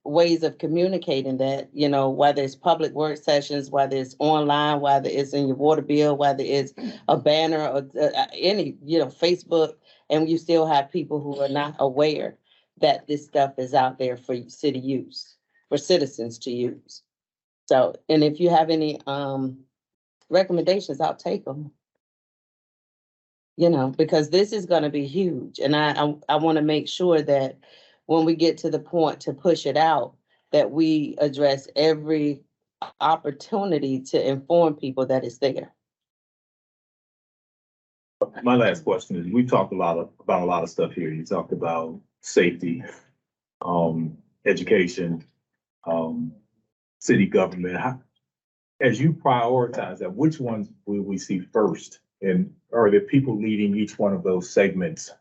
ways of communicating that, whether it's public work sessions, whether it's online, whether it's in your water bill, whether it's a banner or any, Facebook, and you still have people who are not aware that this stuff is out there for city use, for citizens to use. So, and if you have any recommendations, I'll take them. Because this is going to be huge. And I want to make sure that when we get to the point to push it out, that we address every opportunity to inform people that it's there. My last question is, we've talked about a lot of stuff here. You talked about safety, education, city government. As you prioritize that, which ones will we see first? And are there people leading each one of those segments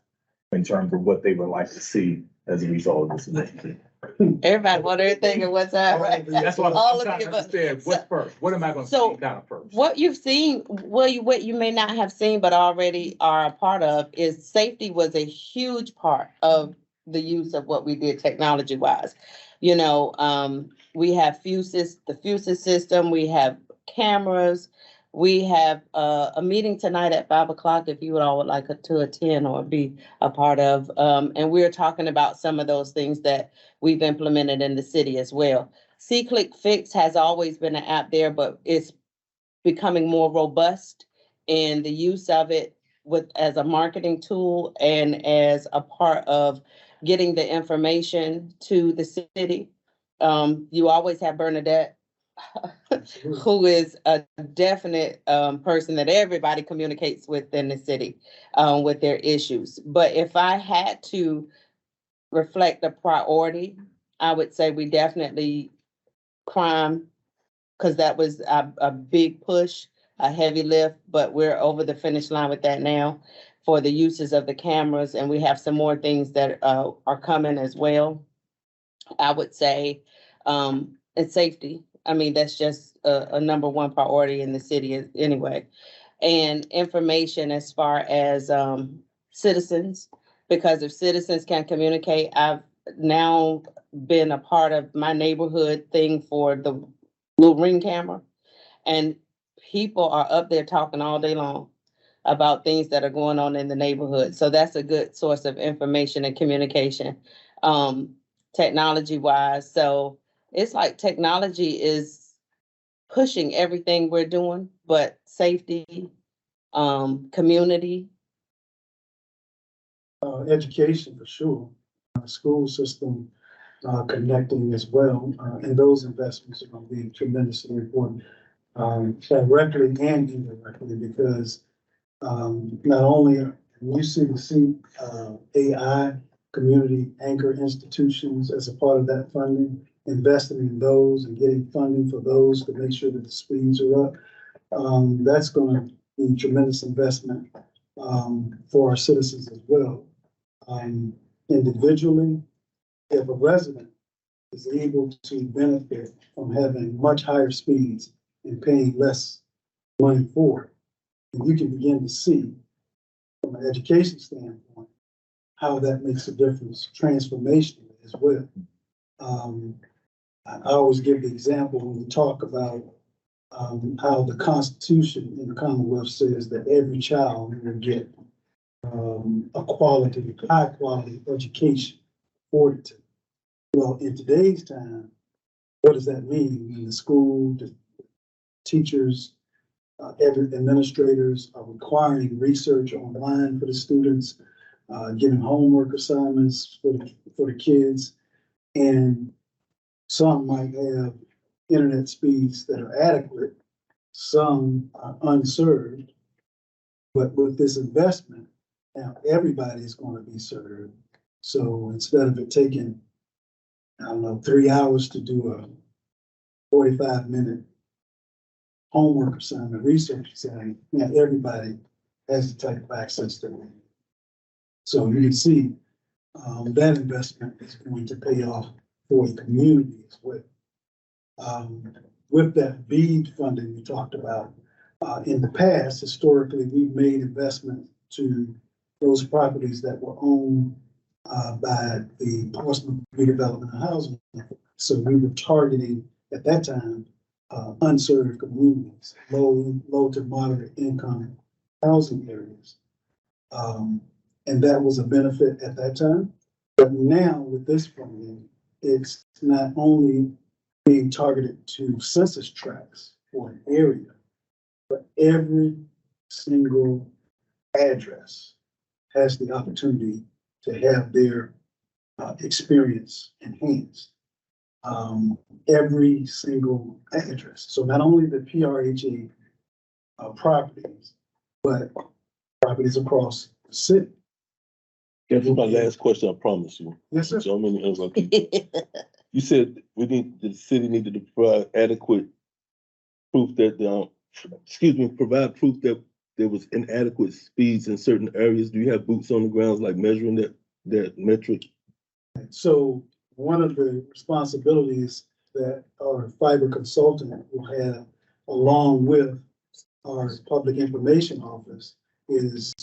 in terms of what they would like to see as a result of this initiative? Everybody want everything at one time, right? That's what All I'm of trying to the above. understand. What's first? What am I going to So, see down first? What you've seen, what you may not have seen, but already are a part of, is safety was a huge part of the use of what we did technology wise. We have the Fuses system, we have cameras, we have a meeting tonight at 5:00 if you would all would like to attend or be a part of. And we're talking about some of those things that we've implemented in the city as well. See Click Fix has always been an app there, but it's becoming more robust in the use of it as a marketing tool and as a part of getting the information to the city. You always have Bernadette, who is a definite person that everybody communicates with in the city with their issues. But if I had to reflect a priority, I would say we definitely crime, because that was a big push, a heavy lift, but we're over the finish line with that now for the uses of the cameras, and we have some more things that are coming as well. I would say, and safety. I mean, that's just a number one priority in the city anyway. And information as far as citizens, because if citizens can communicate, I've now been a part of my neighborhood thing for the little ring camera, and people are up there talking all day long about things that are going on in the neighborhood. So that's a good source of information and communication, technology wise. So it's like technology is pushing everything we're doing, but safety, community. Education for sure, school system, connecting as well, and those investments are going to be tremendously important, directly and indirectly, because not only when you see AI community anchor institutions as a part of that funding, investing in those and getting funding for those to make sure that the speeds are up. That's going to be tremendous investment for our citizens as well. Individually, if a resident is able to benefit from having much higher speeds and paying less money for it, and you can begin to see from an education standpoint how that makes a difference transformationally as well. I always give the example when we talk about how the Constitution in the Commonwealth says that every child will get a quality, high quality education afforded to them. Well, in today's time, what does that mean? When the school, the teachers, every administrators are requiring research online for the students, giving homework assignments for the kids, and some might have internet speeds that are adequate, some are unserved. But with this investment, now everybody's going to be served. So instead of it taking, I don't know, 3 hours to do a 45-minute homework assignment, research assignment, now everybody has the type of access to it. So you can see that investment is going to pay off for the community as well. With that BEAD funding we talked about, in the past, historically, we've made investments to those properties that were owned by the Portsmouth Redevelopment and Housing. So we were targeting at that time unserved communities, low to moderate income housing areas. And that was a benefit at that time. But now with this funding, it's not only being targeted to census tracts for an area, but every single address has the opportunity to have their experience enhanced. Every single address. So not only the PRHA properties, but properties across the city. That's my last question, I promise you. Yes, sir. So many You said the city needed to provide adequate proof that, provide proof that there was inadequate speeds in certain areas. Do you have boots on the grounds, like measuring that metric? So one of the responsibilities that our fiber consultant will have, along with our public information office, is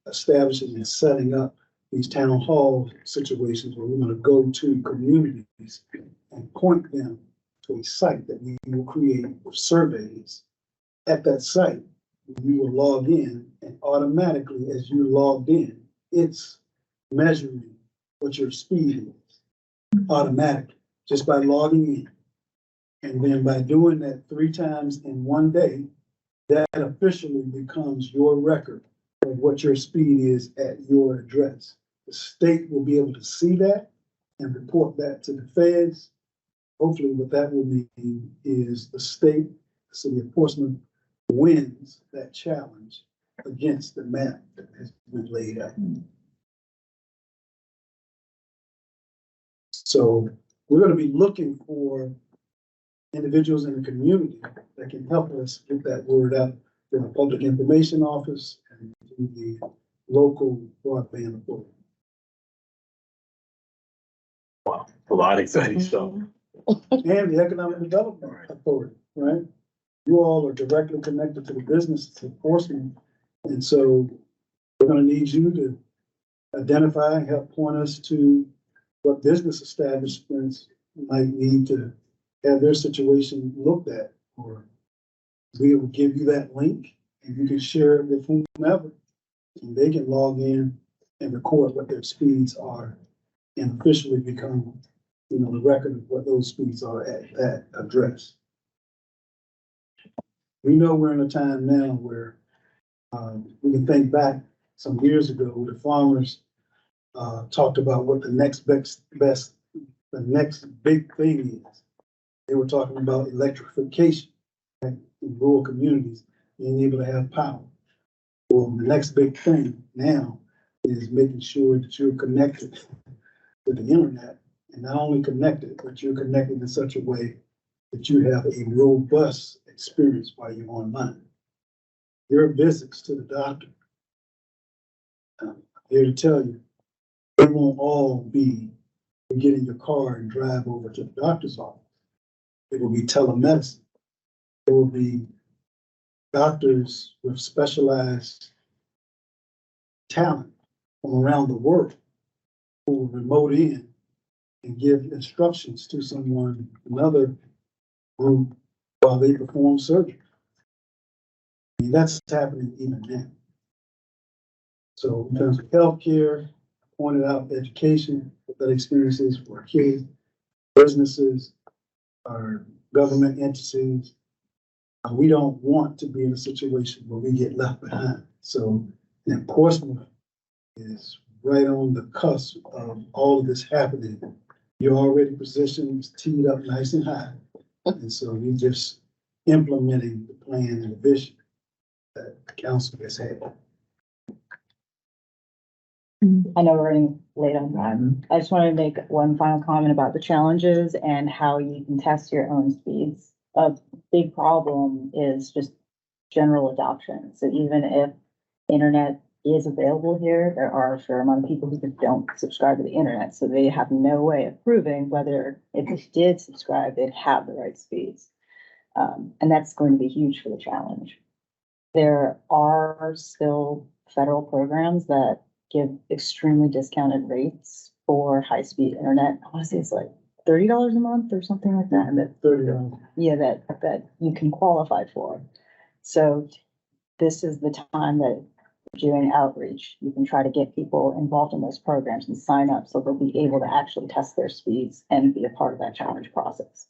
establishing and setting up these town hall situations where we're going to go to communities and point them to a site that we will create with surveys. At that site, you will log in, and automatically as you logged in, it's measuring what your speed is automatically just by logging in. And then by doing that 3 times in one day, that officially becomes your record of what your speed is at your address. The state will be able to see that and report that to the feds. Hopefully what that will mean is the state, the city of Portsmouth, wins that challenge against the map that has been laid out. So we're going to be looking for individuals in the community that can help us get that word out to the public information office and to the local broadband authority. Wow, a lot of exciting stuff. And the economic development authority, right? You all are directly connected to the business enforcement. And so we're going to need you to identify and help point us to what business establishments might need to have their situation looked at, or we will give you that link and you can share it with whomever, and they can log in and record what their speeds are and officially become, the record of what those speeds are at that address. We know we're in a time now where we can think back some years ago, the farmers talked about what the next the next big thing is. They were talking about electrification, right, in rural communities, being able to have power. Well, the next big thing now is making sure that you're connected to the internet, and not only connected, but you're connected in such a way that you have a robust experience while you're online. Your visits to the doctor, I'm here to tell you, they won't all be you get in your car and drive over to the doctor's office. It will be telemedicine. It will be doctors with specialized talent from around the world who will remote in and give instructions to another group while they perform surgery. I mean, that's happening even now. So in terms of healthcare, pointed out education, what that experience is for kids, businesses, our government entities. We don't want to be in a situation where we get left behind. So, and Portsmouth is right on the cusp of all of this happening. You're already positioned, teed up nice and high. And so you're just implementing the plan and the vision that the council has had. I know we're running late on time. I just wanted to make one final comment about the challenges and how you can test your own speeds. A big problem is just general adoption. So even if internet is available here, there are a fair amount of people who just don't subscribe to the internet. So they have no way of proving whether if they did subscribe, they'd have the right speeds. And that's going to be huge for the challenge. There are still federal programs that give extremely discounted rates for high-speed internet. Honestly, it's like $30 a month or something like that. That $30. yeah, that you can qualify for. So this is the time that you're doing outreach. You can try to get people involved in those programs and sign up so they'll be able to actually test their speeds and be a part of that challenge process.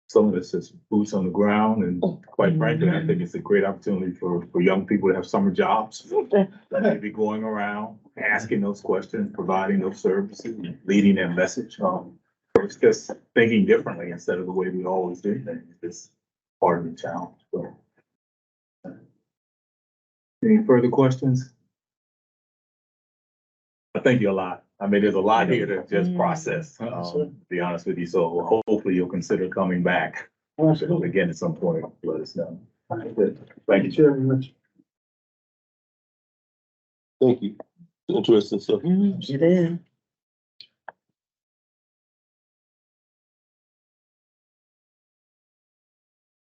Some of this is boots on the ground, and quite frankly, I think it's a great opportunity for young people to have summer jobs. They be going around, asking those questions, providing those services, leading that message. It's just thinking differently instead of the way we always do things. It's part of the challenge. So. Any further questions? I thank you a lot. I mean, there's a lot here to just process, to be honest with you. So hopefully you'll consider coming back again at some point. Let us know. Thank you. Thank you very much. Thank you. Interesting stuff. It is.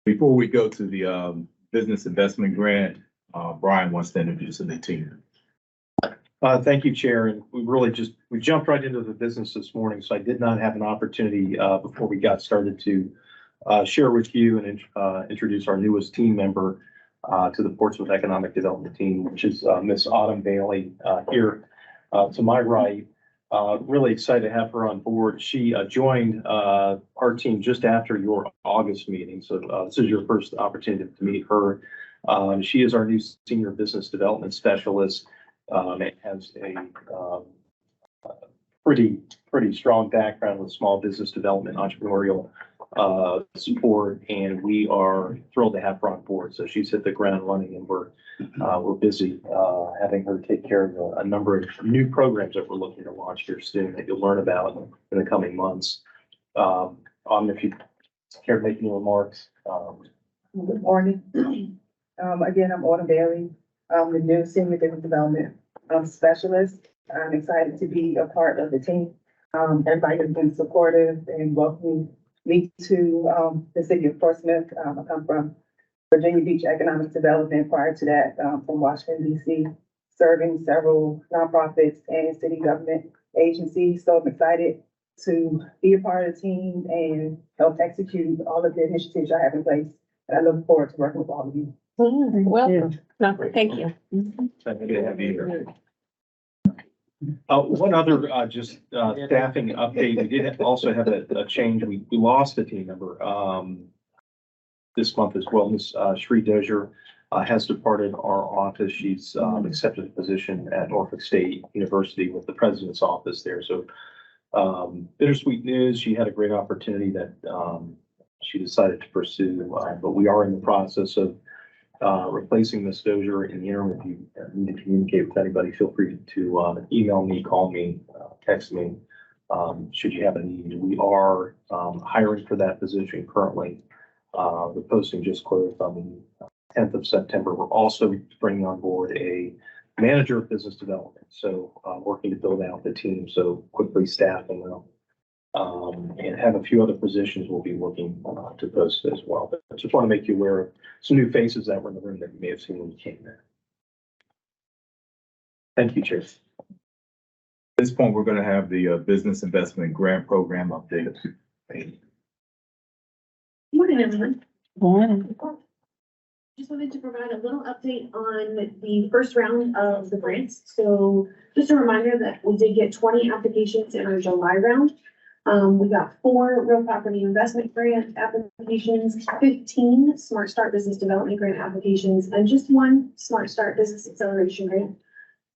Before we go to the business investment grant, Brian wants to introduce the team. Thank you, Chair. And we jumped right into the business this morning, so I did not have an opportunity before we got started to share with you and introduce our newest team member to the Portsmouth Economic Development Team, which is Miss Autumn Bailey here to my right. Really excited to have her on board. She joined our team just after your August meeting, so this is your first opportunity to meet her. She is our new Senior Business Development Specialist. It has a pretty strong background with small business development, entrepreneurial support, and we are thrilled to have her on board. So she's hit the ground running, and we're busy having her take care of a number of new programs that we're looking to launch here soon that you'll learn about in the coming months. If you care to make any remarks. Good morning. Again, I'm Autumn Bailey. I'm the new Senior Business Development Specialist. I'm excited to be a part of the team. Everybody has been supportive and welcoming me to the city of Portsmouth. I come from Virginia Beach Economic Development. Prior to that, from Washington, D.C., serving several nonprofits and city government agencies. So I'm excited to be a part of the team and help execute all of the initiatives I have in place. And I look forward to working with all of you. Welcome. No, thank you. Happy to have you here. One other staffing update. We did also have a change. We lost a team member this month as well. Ms. Shri Dozier has departed our office. She's accepted a position at Norfolk State University with the president's office there. So bittersweet news. She had a great opportunity that she decided to pursue, but we are in the process of replacing Ms. Dozier in the interim. If you need to communicate with anybody, feel free to email me, call me, text me, should you have a need. We are hiring for that position currently. The posting just closed on the 10th of September. We're also bringing on board a manager of business development. So working to build out the team, so quickly staffing them. And have a few other positions we'll be looking to post as well. But I just want to make you aware of some new faces that were in the room that you may have seen when you came in. Thank you, Chair. At this point, we're going to have the business investment grant program updated. Morning, everyone. Morning. just wanted to provide a little update on the first round of the grants. So just a reminder that we did get 20 applications in our July round. We got 4 real property investment grant applications, 15 Smart Start Business Development grant applications, and just 1 Smart Start Business Acceleration grant.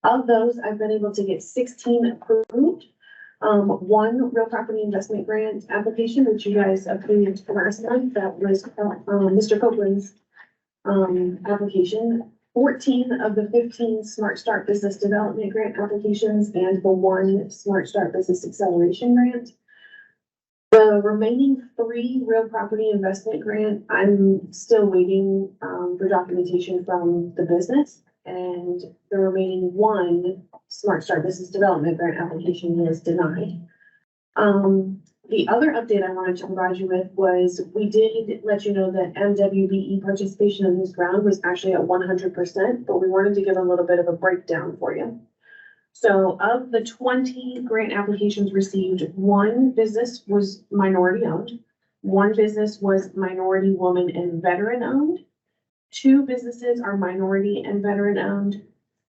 Of those, I've been able to get 16 approved. 1 real property investment grant application, which you guys approved last month, that was Mr. Copeland's application. 14 of the 15 Smart Start Business Development grant applications and the 1 Smart Start Business Acceleration grant. The remaining 3 real property investment grant, I'm still waiting for documentation from the business. And the remaining 1 Smart Start Business Development grant application was denied. The other update I wanted to provide you with was we did let you know that MWBE participation in this round was actually at 100%, but we wanted to give a little bit of a breakdown for you. So of the 20 grant applications received, 1 business was minority owned, 1 business was minority woman and veteran owned, 2 businesses are minority and veteran owned,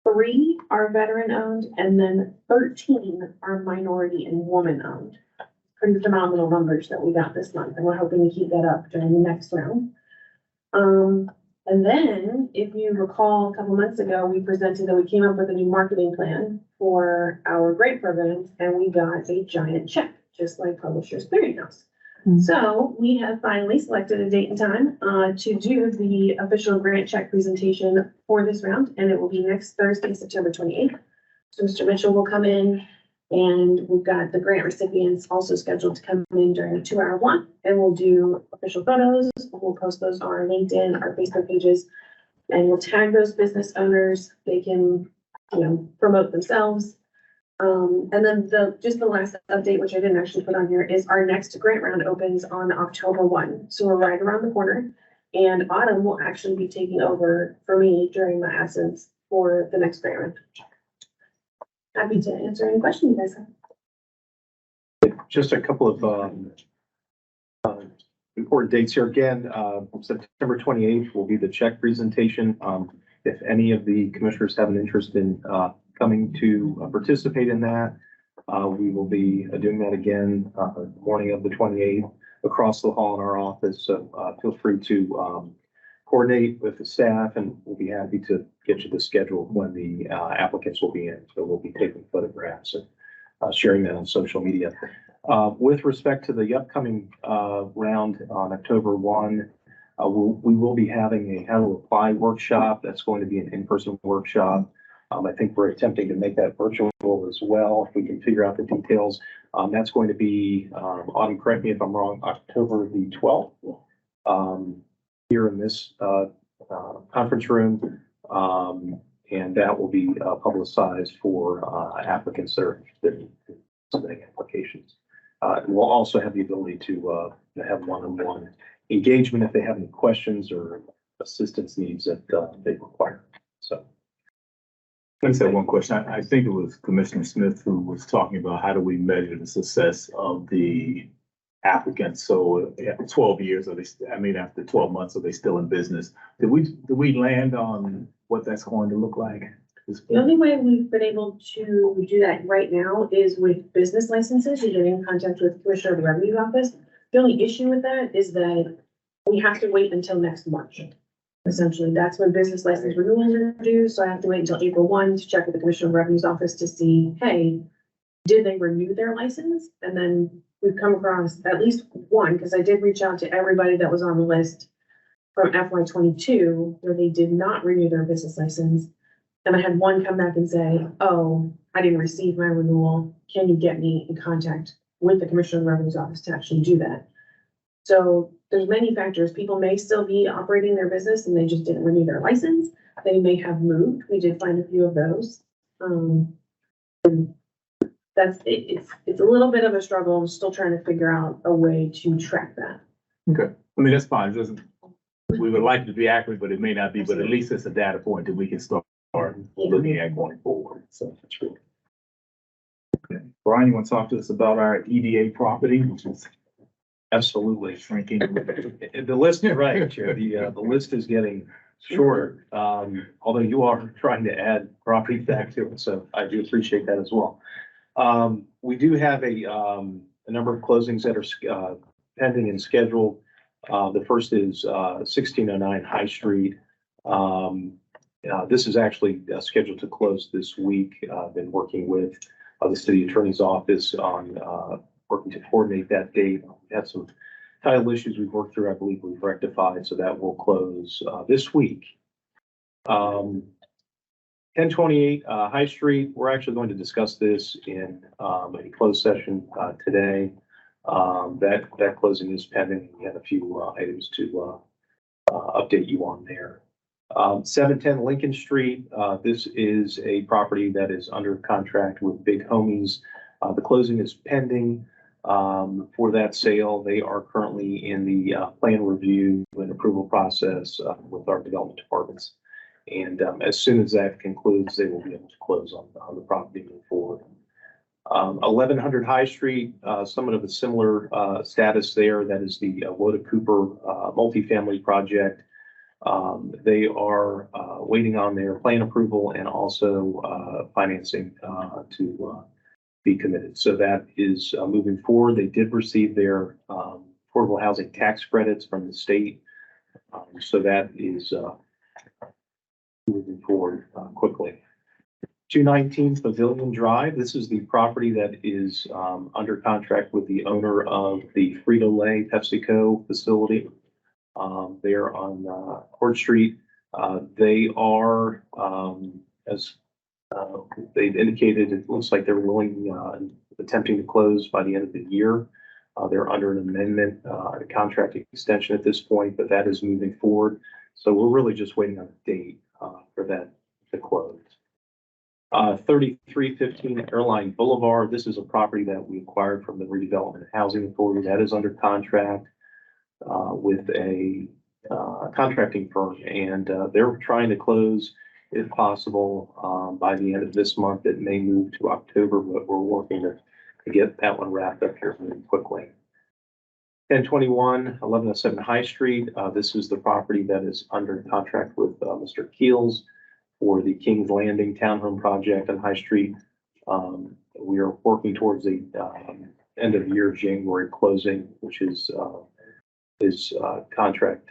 3 are veteran owned, and then 13 are minority and woman owned. Pretty phenomenal numbers that we got this month, and we're hoping to keep that up during the next round. And then, if you recall, a couple months ago, we presented that we came up with a new marketing plan for our grant programs, and we got a giant check, just like Publishers Clearinghouse. So we have finally selected a date and time to do the official grant check presentation for this round, and it will be next Thursday, September 28th. So Mr. Mitchell will come in, and we've got the grant recipients also scheduled to come in during a 2-hour one, and we'll do official photos. We'll post those on our LinkedIn, our Facebook pages, and we'll tag those business owners. They can, promote themselves. And then just the last update, which I didn't actually put on here, is our next grant round opens on October 1. So we're right around the corner, and Autumn will actually be taking over for me during my absence for the next grant round. Happy to answer any questions you guys have. Just a couple of important dates here. Again, September 28th will be the check presentation. If any of the commissioners have an interest in coming to participate in that, we will be doing that again morning of the 28th across the hall in our office. So feel free to coordinate with the staff, and we'll be happy to get you the schedule when the applicants will be in. So we'll be taking photographs and sharing that on social media. With respect to the upcoming round on October 1, we will be having a how to apply workshop. That's going to be an in-person workshop. I think we're attempting to make that virtual as well, if we can figure out the details. That's going to be, Autumn, correct me if I'm wrong, October the 12th. Here in this conference room, and that will be publicized for applicants that are interested in submitting applications. We'll also have the ability to have one-on-one engagement if they have any questions or assistance needs that they require. So. Let me say one question. I think it was Commissioner Smith who was talking about how do we measure the success of the applicants. So 12 years, after 12 months, are they still in business? Did we land on what that's going to look like? The only way we've been able to do that right now is with business licenses. You get in contact with Commissioner of the Revenue Office. The only issue with that is that we have to wait until next March. Essentially, that's when business license renewals are due. So I have to wait until April 1 to check with the Commissioner of the Revenue's office to see, hey, did they renew their license? And then we've come across at least one, because I did reach out to everybody that was on the list from FY22 where they did not renew their business license. And I had one come back and say, oh, I didn't receive my renewal. Can you get me in contact with the Commissioner of the Revenue's office to actually do that? So there's many factors. People may still be operating their business and they just didn't renew their license. They may have moved. We did find a few of those. And that's it. It's a little bit of a struggle. I'm still trying to figure out a way to track that. Okay. That's fine. We would like it to be accurate, but it may not be, but at least it's a data point that we can start looking at going forward. So that's true. Okay. Brian, you want to talk to us about our EDA property, which is absolutely shrinking? the list, right, Chair. The list is getting Sure. Although you are trying to add property back to it, so I do appreciate that as well. We do have a number of closings that are pending and scheduled. The first is 1609 High Street. This is actually scheduled to close this week. I've been working with the city attorney's office on working to coordinate that date. We had some title issues we've worked through. I believe we've rectified, so that will close this week. 1028 High Street, we're actually going to discuss this in a closed session today. That closing is pending. We had a few items to update you on there. 710 Lincoln Street, this is a property that is under contract with Big Homies. The closing is pending for that sale. They are currently in the plan review and approval process with our development departments. And as soon as that concludes, they will be able to close on the property moving forward. 1100 High Street, somewhat of a similar status there. That is the Woda Cooper multifamily project. They are waiting on their plan approval and also financing to be committed. So that is moving forward. They did receive their affordable housing tax credits from the state. So that is moving forward quickly. 219 Pavilion Drive. This is the property that is under contract with the owner of the Frito-Lay PepsiCo facility. They're on Court Street. They are, as they've indicated, it looks like they're willing, attempting to close by the end of the year. They're under an amendment, a contract extension at this point, but that is moving forward. So we're really just waiting on a date for that to close. 3315 Airline Boulevard. This is a property that we acquired from the Redevelopment Housing Authority. That is under contract with a contracting firm, and they're trying to close, if possible, by the end of this month. It may move to October, but we're working to get that one wrapped up here really quickly. 1021 1107 High Street. This is the property that is under contract with Mr. Keels for the King's Landing Townhome project on High Street. We are working towards the end of year January closing, which is his contract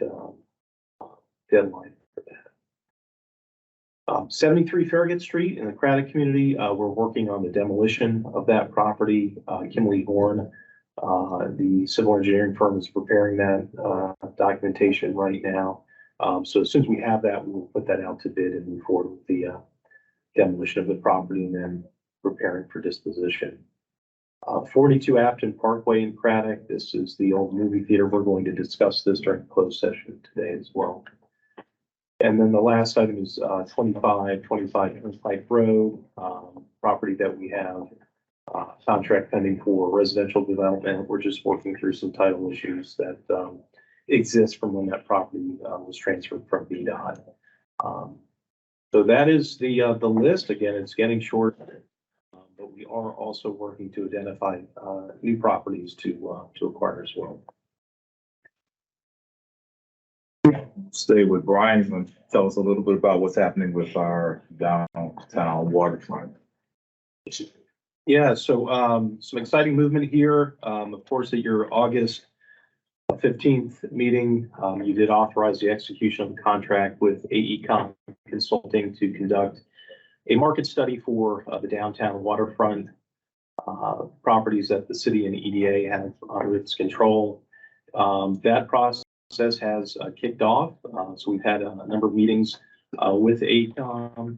deadline for that. 73 Farragut Street in the Craddock community. We're working on the demolition of that property. Kimley Horn, the civil engineering firm, is preparing that documentation right now. So as soon as we have that, we will put that out to bid and move forward with the demolition of the property and then preparing for disposition. 42 Afton Parkway in Craddock. This is the old movie theater. We're going to discuss this during the closed session today as well. And then the last item is 25 Turnpike Road, property that we have contract pending for residential development. We're just working through some title issues that exist from when that property was transferred from VDOT. So that is the list. Again, it's getting short, but we are also working to identify new properties to acquire as well. Stay with Brian. He's going to tell us a little bit about what's happening with our downtown waterfront. Yeah, so some exciting movement here. Of course, at your August 15th meeting, you did authorize the execution of the contract with AECOM Consulting to conduct a market study for the downtown waterfront properties that the city and EDA have under its control. That process has kicked off. So we've had a number of meetings with AECOM.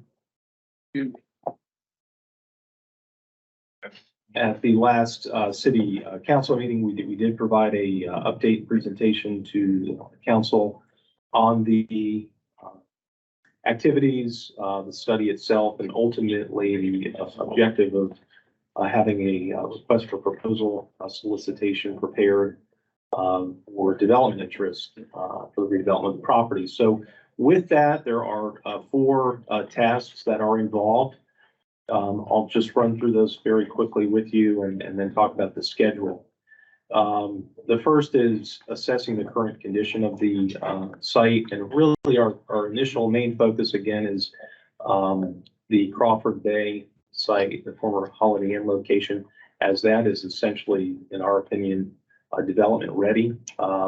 At the last city council meeting, we did provide a update presentation to council on the activities, the study itself, and ultimately the objective of having a request for proposal solicitation prepared for development interest for the redevelopment of the property. So with that, there are 4 tasks that are involved. I'll just run through those very quickly with you and then talk about the schedule. The first is assessing the current condition of the site, and really our initial main focus again is the Crawford Bay site, the former Holiday Inn location, as that is essentially, in our opinion, development ready,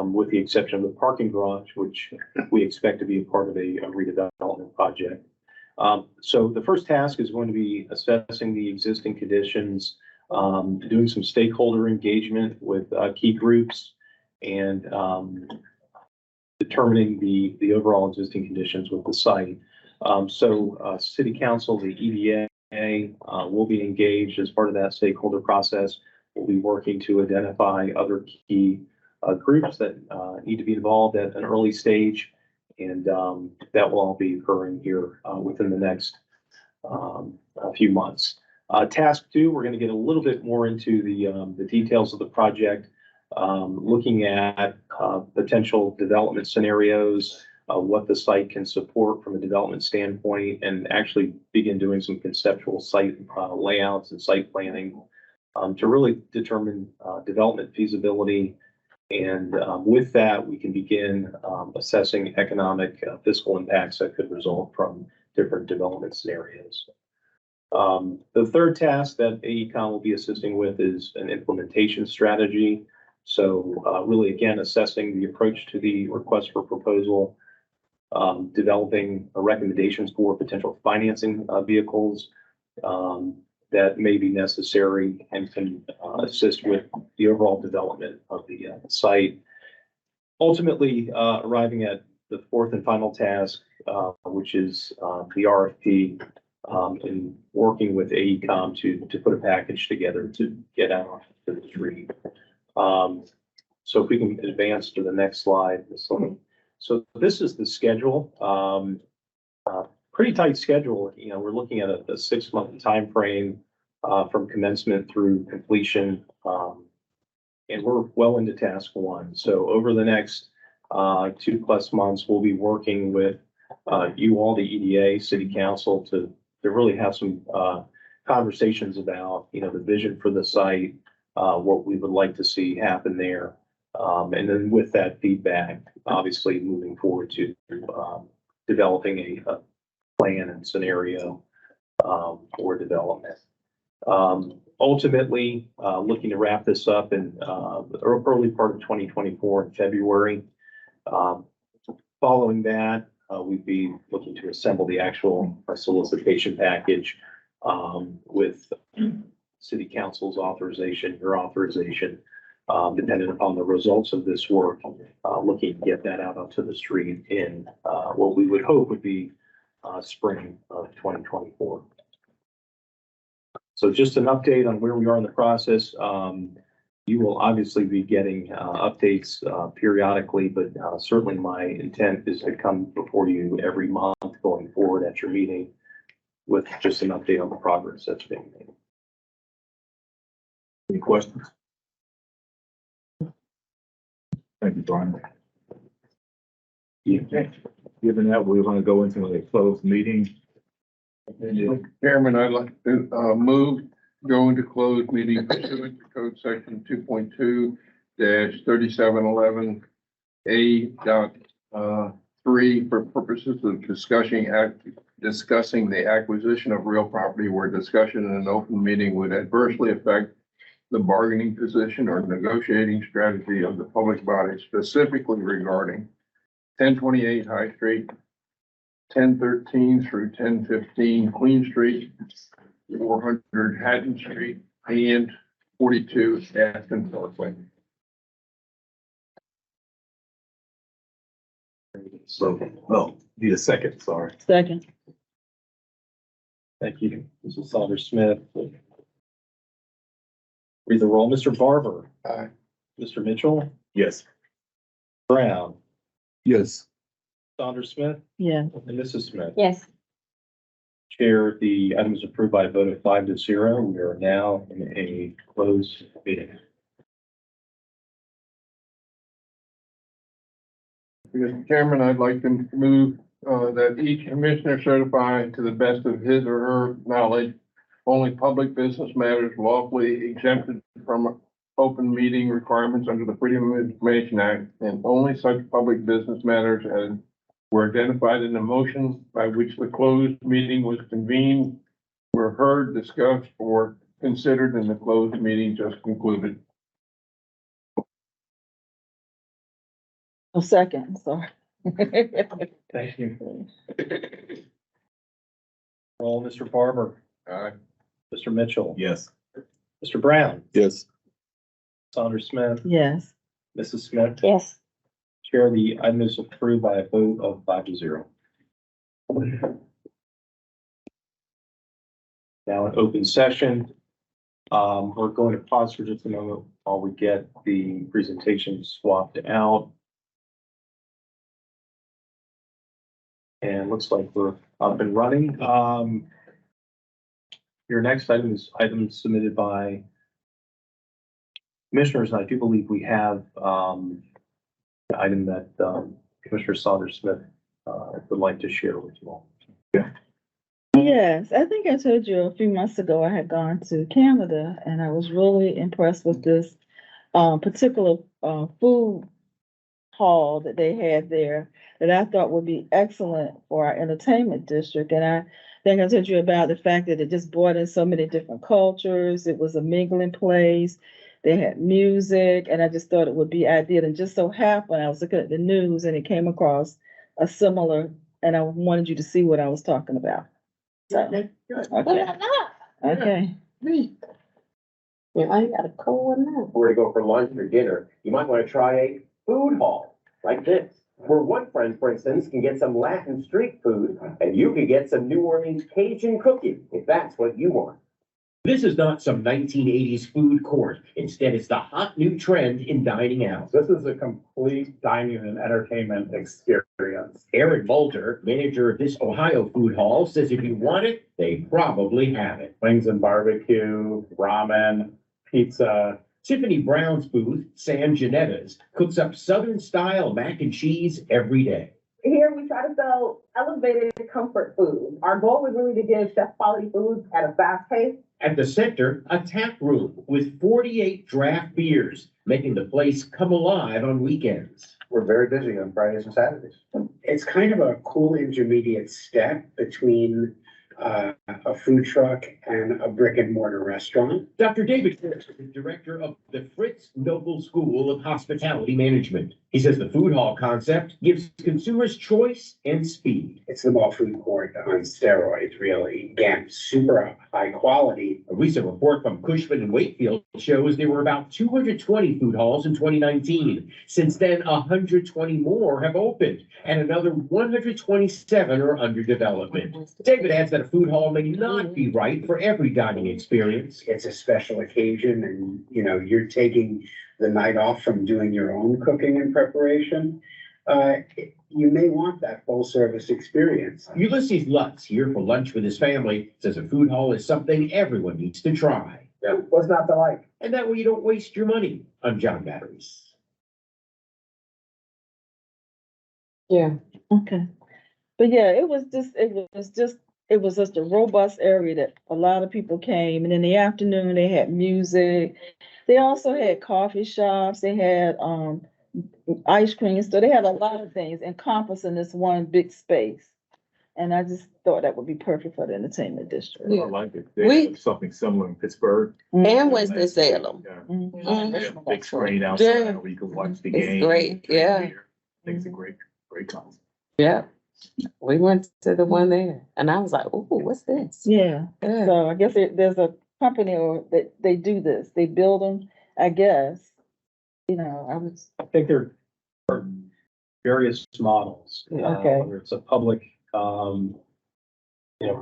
with the exception of the parking garage, which we expect to be a part of a redevelopment project. So the first task is going to be assessing the existing conditions, doing some stakeholder engagement with key groups, and determining the overall existing conditions with the site. City Council, the EDA, will be engaged as part of that stakeholder process. We'll be working to identify other key groups that need to be involved at an early stage, and that will all be occurring here within the next few months. Task 2, we're going to get a little bit more into the details of the project, looking at potential development scenarios, what the site can support from a development standpoint, and actually begin doing some conceptual site layouts and site planning to really determine development feasibility. And with that, we can begin assessing economic fiscal impacts that could result from different development scenarios. The third task that AECOM will be assisting with is an implementation strategy. So really, again, assessing the approach to the request for proposal, developing recommendations for potential financing vehicles that may be necessary and can assist with the overall development of the site. Ultimately, arriving at the fourth and final task, which is the RFP, and working with AECOM to put a package together to get out to the street. So if we can advance to the next slide. So this is the schedule. Pretty tight schedule. You know, we're looking at a 6-month time frame from commencement through completion, and we're well into task 1. So over the next 2+ months, we'll be working with you all, the EDA, City Council, to really have some conversations about, you know, the vision for the site, what we would like to see happen there, and then with that feedback, obviously moving forward to developing a plan and scenario for development. Ultimately, looking to wrap this up in the early part of 2024 in February. Following that, we'd be looking to assemble the actual solicitation package with City Council's authorization, your authorization, dependent upon the results of this work, looking to get that out onto the street in what we would hope would be spring of 2024. So just an update on where we are in the process. You will obviously be getting updates periodically, but certainly my intent is to come before you every month going forward at your meeting with just an update on the progress that's being made. Any questions? Thank you, Brian. Yeah. Given that, we're going to go into a closed meeting. Chairman, I'd like to move go into closed meeting pursuant to code section 2.2-3711 A.3 for purposes of discussing the acquisition of real property where discussion in an open meeting would adversely affect the bargaining position or negotiating strategy of the public body, specifically regarding 1028 High Street, 1013 through 1015 Queen Street, 400 Hatton Street, and 42 Aston Parkway. So, well, need a second, sorry. Second. Thank you, Mrs. Saunders-Smith. Read the roll. Mr. Barber. Aye. Mr. Mitchell. Yes. Brown. Yes. Saunders-Smith. Yeah. And Mrs. Smith. Yes. Chair, the item is approved by a vote of 5-0. We are now in a closed meeting. Mr. Chairman, I'd like to move that each commissioner certify to the best of his or her knowledge only public business matters lawfully exempted from open meeting requirements under the Freedom of Information Act, and only such public business matters as were identified in the motion by which the closed meeting was convened were heard, discussed, or considered in the closed meeting just concluded. A second, sorry. Thank you. Roll, Mr. Barber, Aye. Mr. Mitchell, Yes. Mr. Brown, Yes. Saunders Smith, Yes. Mrs. Smith. Yes. Chair, the item is approved by a vote of 5-0. Now in open session, we're going to pause for just a moment while we get the presentation swapped out. And looks like we're up and running. Your next item is item submitted by commissioners, and I do believe we have the item that Commissioner Saunders Smith would like to share with you all. Yes, I think I told you a few months ago I had gone to Canada and I was really impressed with this particular food hall that they had there that I thought would be excellent for our entertainment district. And I think I told you about the fact that it just brought in so many different cultures. It was a mingling place. They had music, and I just thought it would be ideal. And just so happened, I was looking at the news and it came across a similar, and I wanted you to see what I was talking about. So, okay. Okay. Yeah, I got a cold one now. Where to go for lunch or dinner, you might want to try a food hall like this. Where one friend, for instance, can get some Latin street food, and you can get some New Orleans Cajun cooking, if that's what you want. This is not some 1980s food court. Instead, it's the hot new trend in dining out. This is a complete dining and entertainment experience. Eric Volter, manager of this Ohio food hall, says if you want it, they probably have it. Wings and barbecue, ramen, pizza. Tiffany Brown's booth, San Janetta's, cooks up Southern-style mac and cheese every day. Here we try to sell elevated comfort food. Our goal was really to give chef quality food at a fast pace. At the center, a tap room with 48 draft beers, making the place come alive on weekends. We're very busy on Fridays and Saturdays. It's kind of a cool intermediate step between a food truck and a brick and mortar restaurant. Dr. David Fritz is the director of the Fritz Noble School of Hospitality Management. He says the food hall concept gives consumers choice and speed. It's the mall food court on steroids, really. Again, super high quality. A recent report from Cushman and Wakefield shows there were about 220 food halls in 2019. Since then, 120 more have opened, and another 127 are under development. David adds that a food hall may not be right for every dining experience. It's a special occasion and, you know, you're taking the night off from doing your own cooking and preparation. You may want that full service experience. Ulysses Lutz, here for lunch with his family, says a food hall is something everyone needs to try. Yeah, what's not to like? And that way you don't waste your money on John batteries. Yeah. Okay. But yeah, it was just a robust area that a lot of people came. And in the afternoon, they had music. They also had coffee shops. They had ice cream store. They had a lot of things encompassing this one big space. And I just thought that would be perfect for the entertainment district. I like it. They have something similar in Pittsburgh. And Winston-Salem. Yeah. Mhm. They have a big screen Yeah. outside where you can watch the It's game. great, yeah. I think it's a great concept. Yeah. We went to the one there and I was like, ooh, what's this? Yeah. Yeah. So I guess there's a company or that they do this. They build them, I guess. You know, I think there are various models. Okay. Whether it's a public,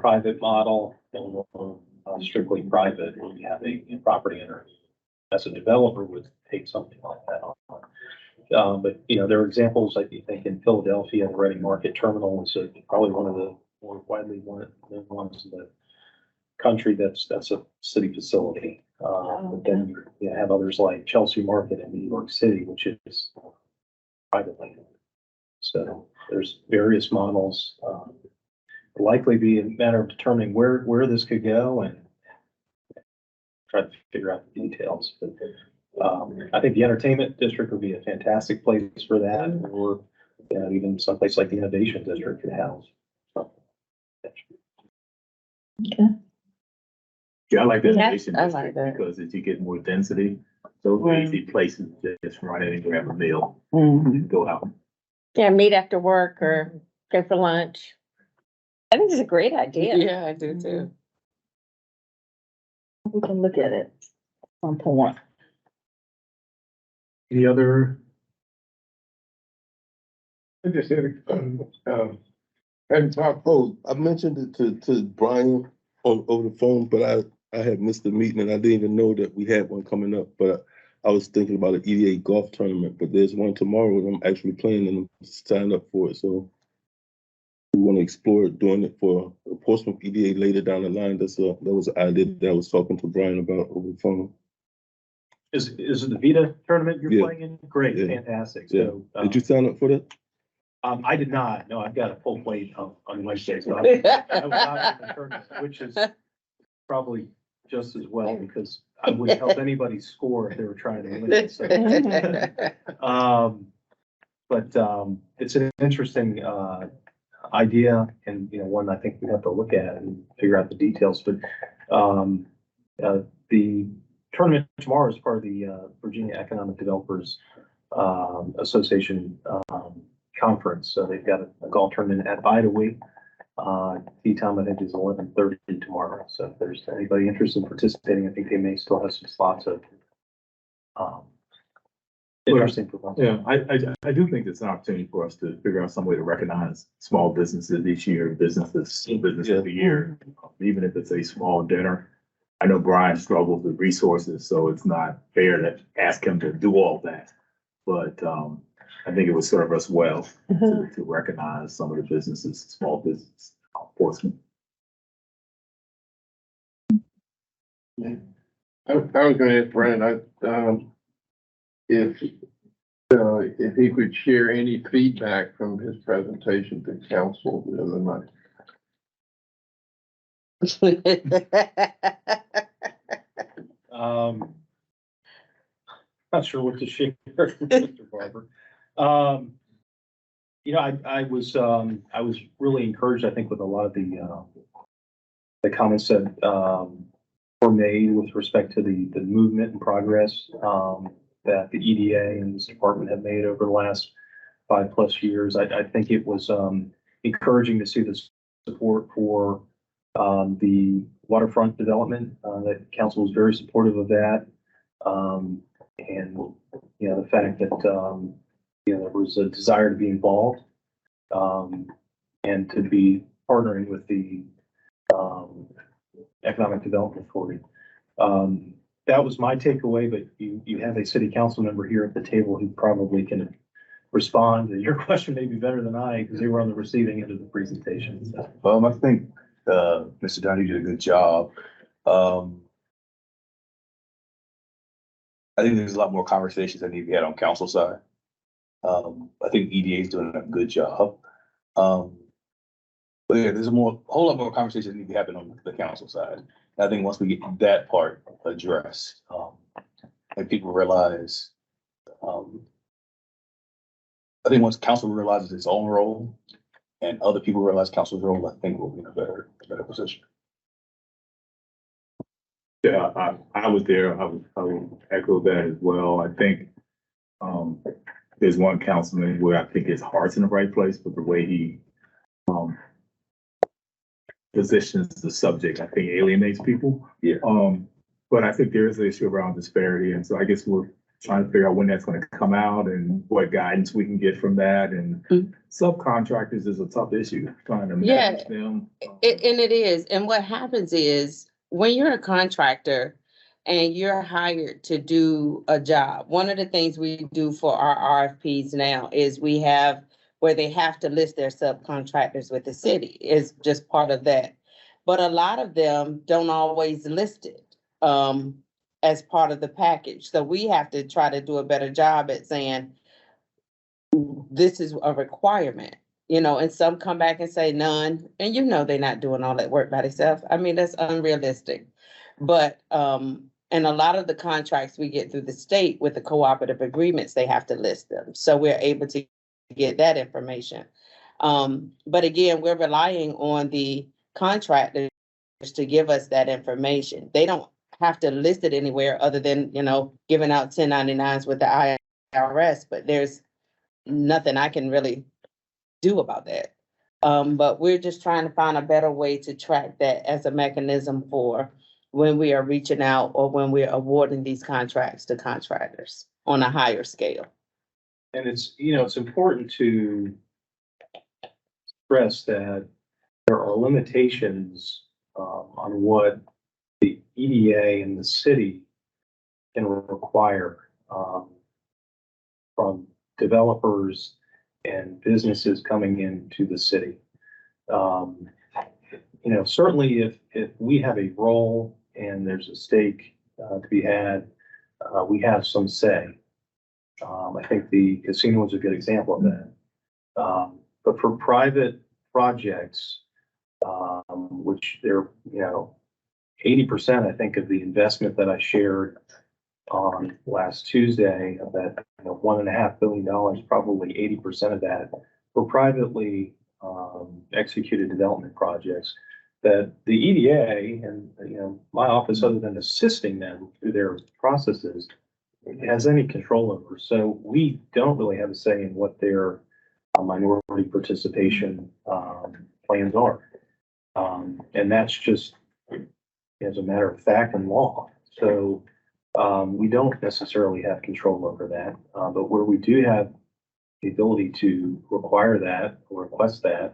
private model, or strictly private, where you have a property owner. As a developer would take something like that on. But, there are examples, I think, in Philadelphia, the Reading Market Terminal is probably one of the more widely known ones in the country that's a city facility. But then you have others like Chelsea Market in New York City, which is privately. So there's various models. Likely be a matter of determining where this could go and try to figure out the details. But I think the entertainment district would be a fantastic place for that, or even someplace like the innovation district could house. Yeah, I like the Yeah, innovation I like district that. because as you get more density, those are Right. easy places to just run in and grab a meal Mhm. and go out. Yeah, meet after work or go for lunch. I think it's a great idea. Yeah, I do too. We can look at it at some point. Any other? I just had hadn't talked, Oh, I mentioned it to Brian over the phone, but I had missed the meeting and I didn't even know that we had one coming up, but I was thinking about an EDA golf tournament, but there's one tomorrow and I'm actually playing and I'm signed up for it, so we want to explore doing it for a Portsmouth EDA later down the line. That was an idea that I was talking to Brian about over the phone. Is it the Vita tournament you're Yeah. playing in? Great, Yeah. fantastic. Yeah. So, Did you sign up for that? I did not. No, I've got a full plate on Wednesday, so I was not in the tournament, which is probably just as well, because I wouldn't help anybody score if they were trying to win. So, it's an interesting, idea, and, one I think we have to look at and figure out the details, but, the tournament tomorrow is part of the, Virginia Economic Developers, Association, conference. So they've got a golf tournament at Idaway. Tee time, I think, is 11:30 tomorrow. So if there's anybody interested in participating, I think they may still have some slots open. Interesting proposal. Yeah, I do think it's an opportunity for us to figure out some way to recognize small businesses each year, business of the year, even if it's a small dinner. I know Brian struggles with resources, so it's not fair to ask him to do all that. But I think it would serve us well to recognize some of the businesses, small businesses, Portsmouth. I was gonna ask Brandon, if he could share any feedback from his presentation to council the other night. Not sure what to share, Mr. Barber. I was really encouraged, I think, with a lot of the comments that, were made with respect to the movement and progress, that the EDA and this department have made over the last 5+ years. I think it was, encouraging to see the support for, the waterfront development, that council was very supportive of that. And, the fact that, there was a desire to be involved, and to be partnering with the, Economic Development Authority. That was my takeaway, but you have a city council member here at the table who probably can respond. And your question may be better than I, because they were on the receiving end of the presentation. So. I think, Mr. Dunn, you did a good job. I think there's a lot more conversations that need to be had on council side. I think EDA is doing a good job. But yeah, there's a whole lot more conversations that need to be happening on the council side. And I think once we get that part addressed, and people realize, I think once council realizes its own role and other people realize council's role, I think we'll be in a better position. Yeah, I was there. I would echo that as well. I think there's one councilman where I think his heart's in the right place, but the way he positions the subject, I think alienates people. Yeah. But I think there is an issue around disparity, and so I guess we're trying to figure out when that's going to come out and what guidance we can get from that. And subcontractors is a tough issue, trying to manage them. And it is. And what happens is when you're a contractor and you're hired to do a job, one of the things we do for our RFPs now is we have where they have to list their subcontractors with the city. It's just part of that. But a lot of them don't always list it as part of the package. So we have to try to do a better job at saying, this is a requirement, and some come back and say none. And they're not doing all that work by themselves. I mean, that's unrealistic. But, and And a lot of the contracts we get through the state with the cooperative agreements, they have to list them. So we're able to get that information. But again, we're relying on the contractors to give us that information. They don't have to list it anywhere other than, giving out 1099s with the IRS, but there's nothing I can really do about that. But we're just trying to find a better way to track that as a mechanism for when we are reaching out or when we're awarding these contracts to contractors on a higher scale. And it's important to stress that there are limitations on what the EDA and the city can require from developers and businesses coming into the city. Certainly if we have a role and there's a stake to be had, we have some say. I think the casino is a good example of that. But for private projects, which they're, 80%, I think, of the investment that I shared on last Tuesday of that, $1.5 billion, probably 80% of that were privately executed development projects that the EDA and, my office, other than assisting them through their processes, has any control over. So we don't really have a say in what their minority participation plans are. And that's just as a matter of fact and law. So we don't necessarily have control over that. But where we do have the ability to require that or request that,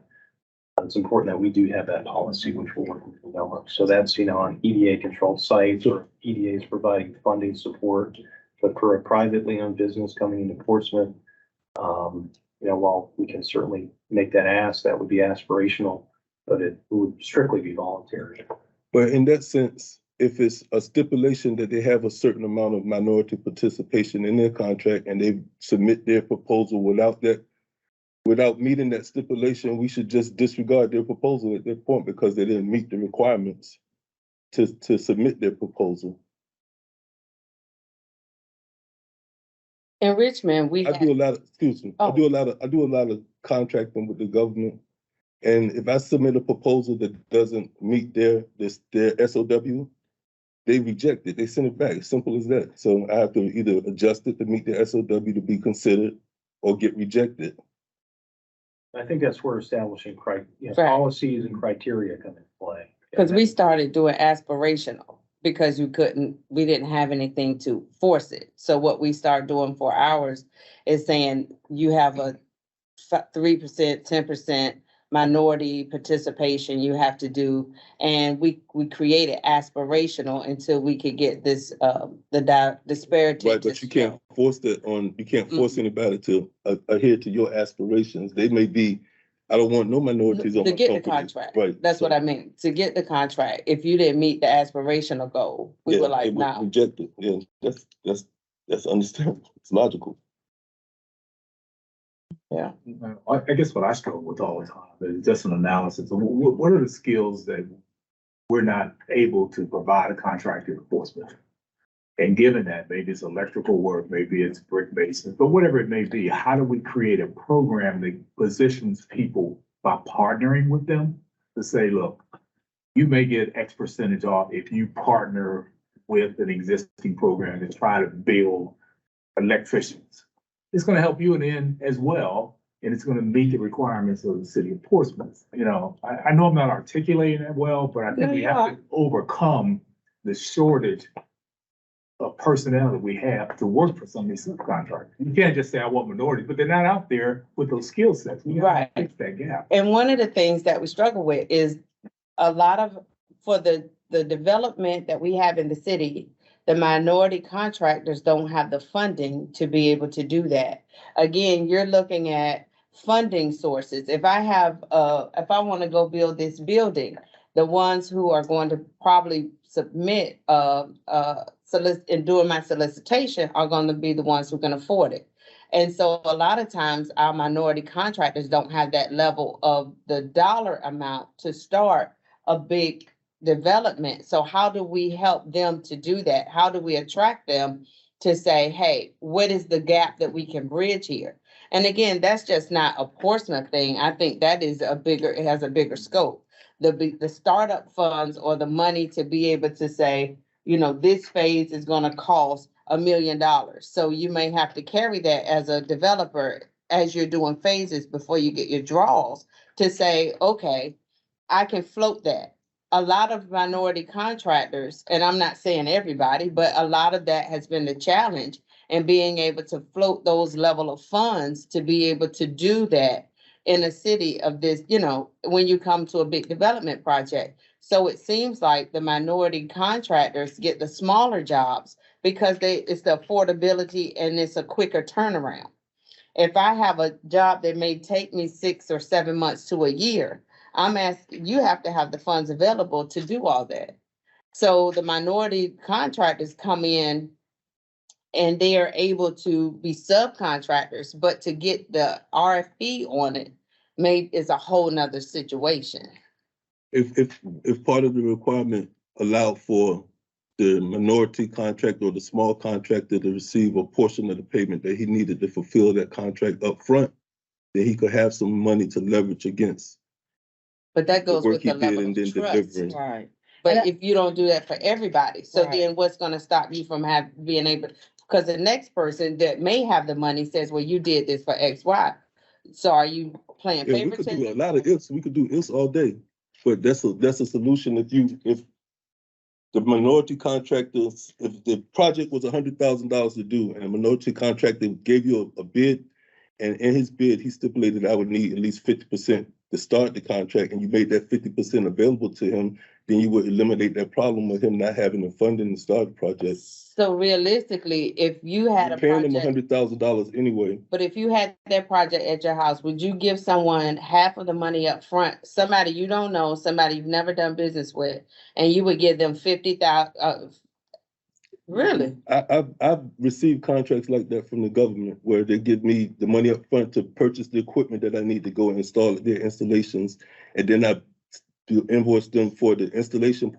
it's important that we do have that policy, which we're working to develop. So that's, on EDA controlled sites or EDAs providing funding support. But for a privately owned business coming into Portsmouth, while we can certainly make that ask, that would be aspirational, but it would strictly be voluntary. But in that sense, if it's a stipulation that they have a certain amount of minority participation in their contract and they submit their proposal without meeting that stipulation, we should just disregard their proposal at that point because they didn't meet the requirements to submit their proposal. In Richmond, I do a lot of contracting with the government. And if I submit a proposal that doesn't meet their SOW, they reject it. They send it back. As simple as that. So I have to either adjust it to meet the SOW to be considered or get rejected. I think that's where establishing policies and criteria come into play. Because we started doing aspirational because we didn't have anything to force it. So what we start doing for ours is saying you have a 3%, 10% minority participation you have to do. And we created aspirational until we could get this, the disparity. Right, but you can't force force anybody to adhere to your aspirations. They may be, I don't want no minorities on my company. To get the contract. Right. That's what I mean. To get the contract, if you didn't meet the aspirational goal, we were like, no. Reject it. Yeah, that's understandable. It's logical. Yeah. I guess what I struggle with all the time is just an analysis of what are the skills that we're not able to provide a contractor to Portsmouth. And given that, maybe it's electrical work, maybe it's brick basement, but whatever it may be, how do we create a program that positions people by partnering with them to say, look, you may get X percentage off if you partner with an existing program to try to build electricians. It's going to help you in the end as well, and it's going to meet the requirements of the city of Portsmouth. I know I'm not articulating that well, but I think we have to overcome the shortage of personnel that we have to work for some of these subcontractors. You can't just say, I want minorities, but they're not out there with those skill sets. We have to fix that gap. And one of the things that we struggle with is a lot of, for the development that we have in the city, the minority contractors don't have the funding to be able to do that. Again, you're looking at funding sources. If I want to go build this building, the ones who are going to probably submit and doing my solicitation are going to be the ones who can afford it. And so a lot of times our minority contractors don't have that level of the dollar amount to start a big development. So how do we help them to do that? How do we attract them to say, hey, what is the gap that we can bridge here? And again, that's just not a Portsmouth thing. I think that is it has a bigger scope. The startup funds or the money to be able to say, you know, this phase is gonna cost $1 million. So you may have to carry that as a developer as you're doing phases before you get your draws to say, okay, I can float that. A lot of minority contractors, and I'm not saying everybody, but a lot of that has been the challenge in being able to float those level of funds to be able to do that in a city of this, you know, when you come to a big development project. So it seems like the minority contractors get the smaller jobs because it's the affordability and it's a quicker turnaround. If I have a job that may take me 6 or 7 months to a year, I'm asking, you have to have the funds available to do all that. So the minority contractors come in and they are able to be subcontractors, but to get the RFP on it is a whole nother situation. If part of the requirement allowed for the minority contractor or the small contractor to receive a portion of the payment that he needed to fulfill that contract up front, then he could have some money to leverage against. But that goes with the the work he did level and of then trust. delivering. Right. But if you don't do that for everybody, so Right. then what's gonna stop you from being able, because the next person that may have the money says, well, you did this for X, Y. So are you playing Yeah, we could do a favoritism? lot of ifs. We could do ifs all day, but that's a solution. If the minority contractors, if the project was $100,000 to do, and a minority contractor gave you a bid, and in his bid he stipulated I would need at least 50% to start the contract, and you made that 50% available to him, then you would eliminate that problem of him not having the funding to start the project. So realistically, if you had You're a paying him project, $100,000 anyway. but if you had that project at your house, would you give someone half of the money up front? Somebody you don't know, somebody you've never done business with, and you would give them 50,000, really? I've received contracts like that from the government where they give me the money up front to purchase the equipment that I need to go and install their installations, and then I do invoice them for the installation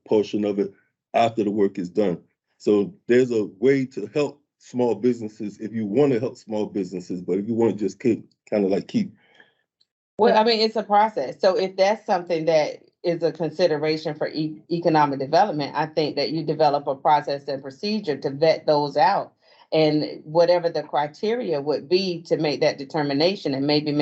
portion of it after the work is done. So there's a way to help small businesses if you want to help small businesses, but if you want to just keep. Well, I mean, it's a process. So if that's something that is a consideration for economic development, I think that you develop a process and procedure to vet those out. And whatever the criteria would be to make that determination and maybe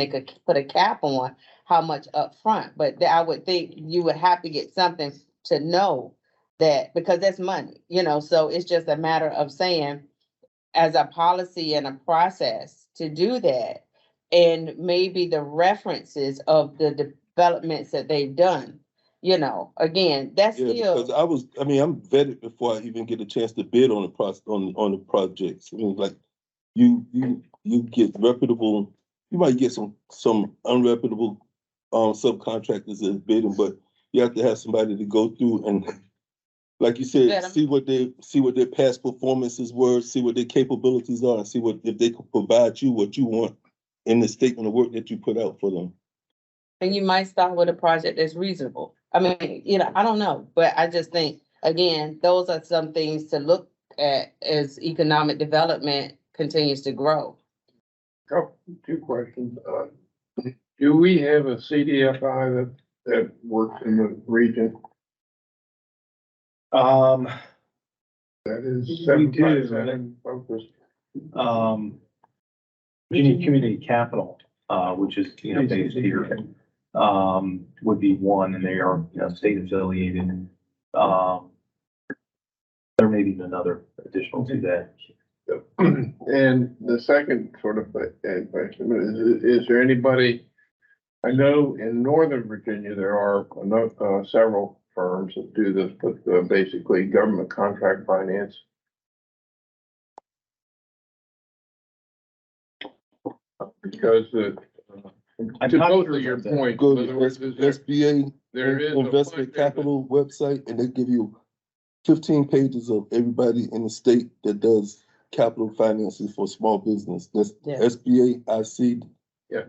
put a cap on how much upfront. But I would think you would have to get something to know that, because that's money, you know, so it's just a matter of saying, as a policy and a process to do that. And maybe the references of the developments that they've done, you know, again, that's Yeah, because still, I'm vetted before I even get a chance to bid on on the projects. I mean, like you get reputable, you might get some unreputable subcontractors that's bidding, but you have to have somebody to go through and, like you said, Vet 'em. see what their past performances were, see what their capabilities are, and see if they can provide you what you want in the statement of work that you put out for them. and you might start with a project that's reasonable. I mean, you know, I don't know, but I just think, again, those are some things to look at as economic development continues to grow. Two questions. Do we have a CDFI that works in the region? That is We do. 757 focused. Virginia Community Capital, which is, you know, based here, would be one, and they are, you know, state affiliated. There may be another additional to that. And the second sort of question is there anybody, I know in Northern Virginia, there are several firms that do this, but basically government contract finance. Because to both of your points, Go in to other words, SBA there is a Investment funding, Capital website, and they give you 15 pages of everybody in the state that does capital finances for small business. That's Yeah. SBA, IC. Yeah,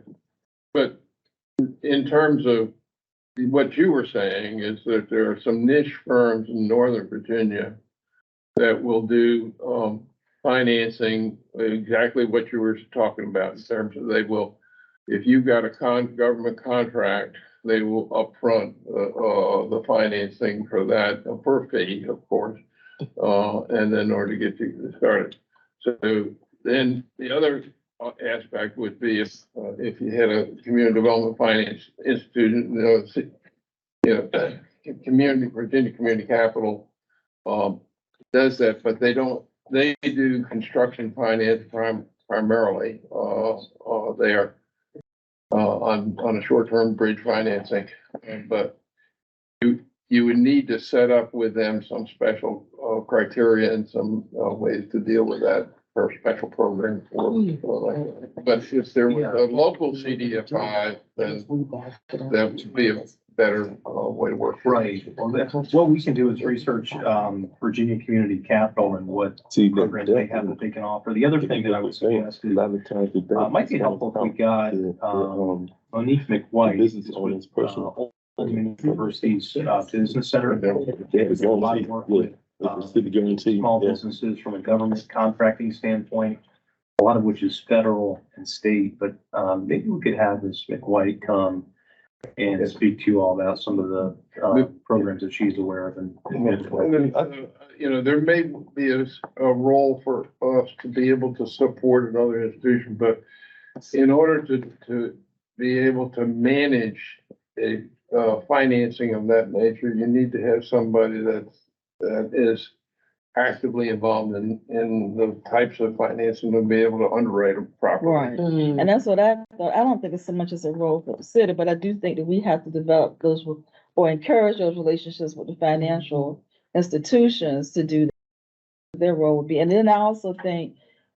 but in terms of what you were saying is that there are some niche firms in Northern Virginia that will do, financing, exactly what you were talking about in terms of they will, if you've got a government contract, they will upfront, the financing for that, per fee, of course. And then in order to get you started. So then the other aspect would be if you had a community development finance institution, Virginia Community Capital, does that, but they do construction finance primarily. They are, on a short-term bridge financing, but you would need to set up with them some special, criteria and some, ways to deal with that for a special program but if there was a local CDFI, then that would be a better, way to work. Right. Well, what we can do is research, Virginia Community Capital and what programs they have that they can offer. The other thing that I would suggest is, might be helpful if we got, Monique McWhite, business owners, personal. University's, Business Center. There's a lot of work with, small businesses from a government contracting standpoint, a lot of which is federal and state, but, maybe we could have Ms. McWhite come and speak to you all about some of the, programs that she's aware of and then, there may be a role for us to be able to support another institution, but in order to be able to manage a financing of that nature, you need to have somebody that is actively involved in the types of financing to be able to underwrite them properly. Right. And that's what I thought. I don't think it's so much as a role for the city, but I do think that we have to develop those or encourage those relationships with the financial institutions to do their role would be. And then I also think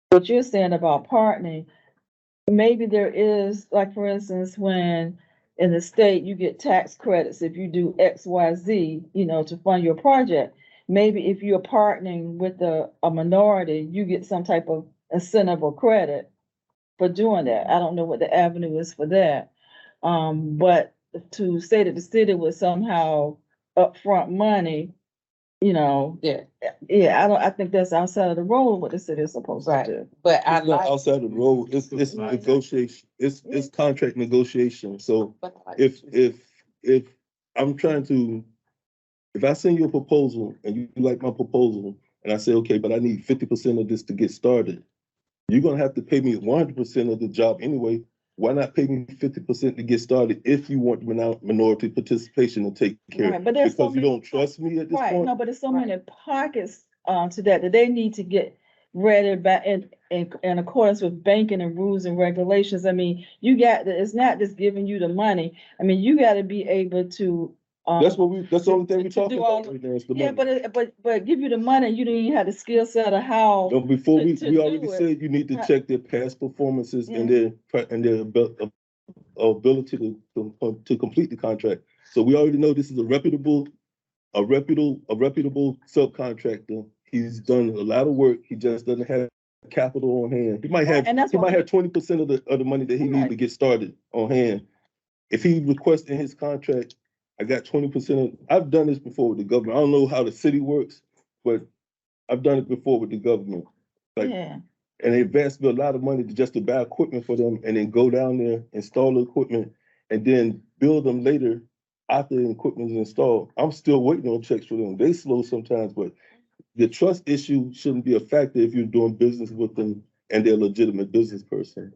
what you're saying about partnering, maybe there is, like, for instance, when in the state you get tax credits if you do X, Y, Z, to fund your project. Maybe if you're partnering with a minority, you get some type of incentive or credit for doing that. I don't know what the avenue is for that. But to say that the city would somehow upfront money, Yeah. I think that's outside of the role of what the city is supposed to do. But I It's not like, outside the role, it's negotiation, it's contract negotiation, so but I like if I'm trying to, if I send you a proposal and you like my proposal, and I say, okay, but I need 50% of this to get started, you're gonna have to pay me 100% of the job anyway. Why not pay me 50% to get started if you want minority participation to take care? Right, but there's so Because you many- don't trust me at this Right, point? no, but there's so many pockets to that they need to get ready back in accordance with banking and rules and regulations. I mean, it's not just giving you the money. I mean, you gotta be able to. That's the only thing we're to talking do all- about right now is the Yeah, money. but give you the money, you don't even have the skill set of how. No, before to we do already it. said you need to Right. check their past performances and Yeah. their ability to complete the contract. So we already know this is a reputable subcontractor. He's done a lot of work. He just doesn't have capital on hand. He might have, And that's he why- might have 20% of the money that he needs to get started on hand. If he requests in his contract, I got 20%. I've done this before with the government. I don't know how the city works, but I've done it before with the government. Like, Yeah. and they invest a lot of money to buy equipment for them and then go down there, install the equipment, and then build them later after the equipment is installed. I'm still waiting on checks for them. They slow sometimes, but the trust issue shouldn't be a factor if you're doing business with them and they're a legitimate business person.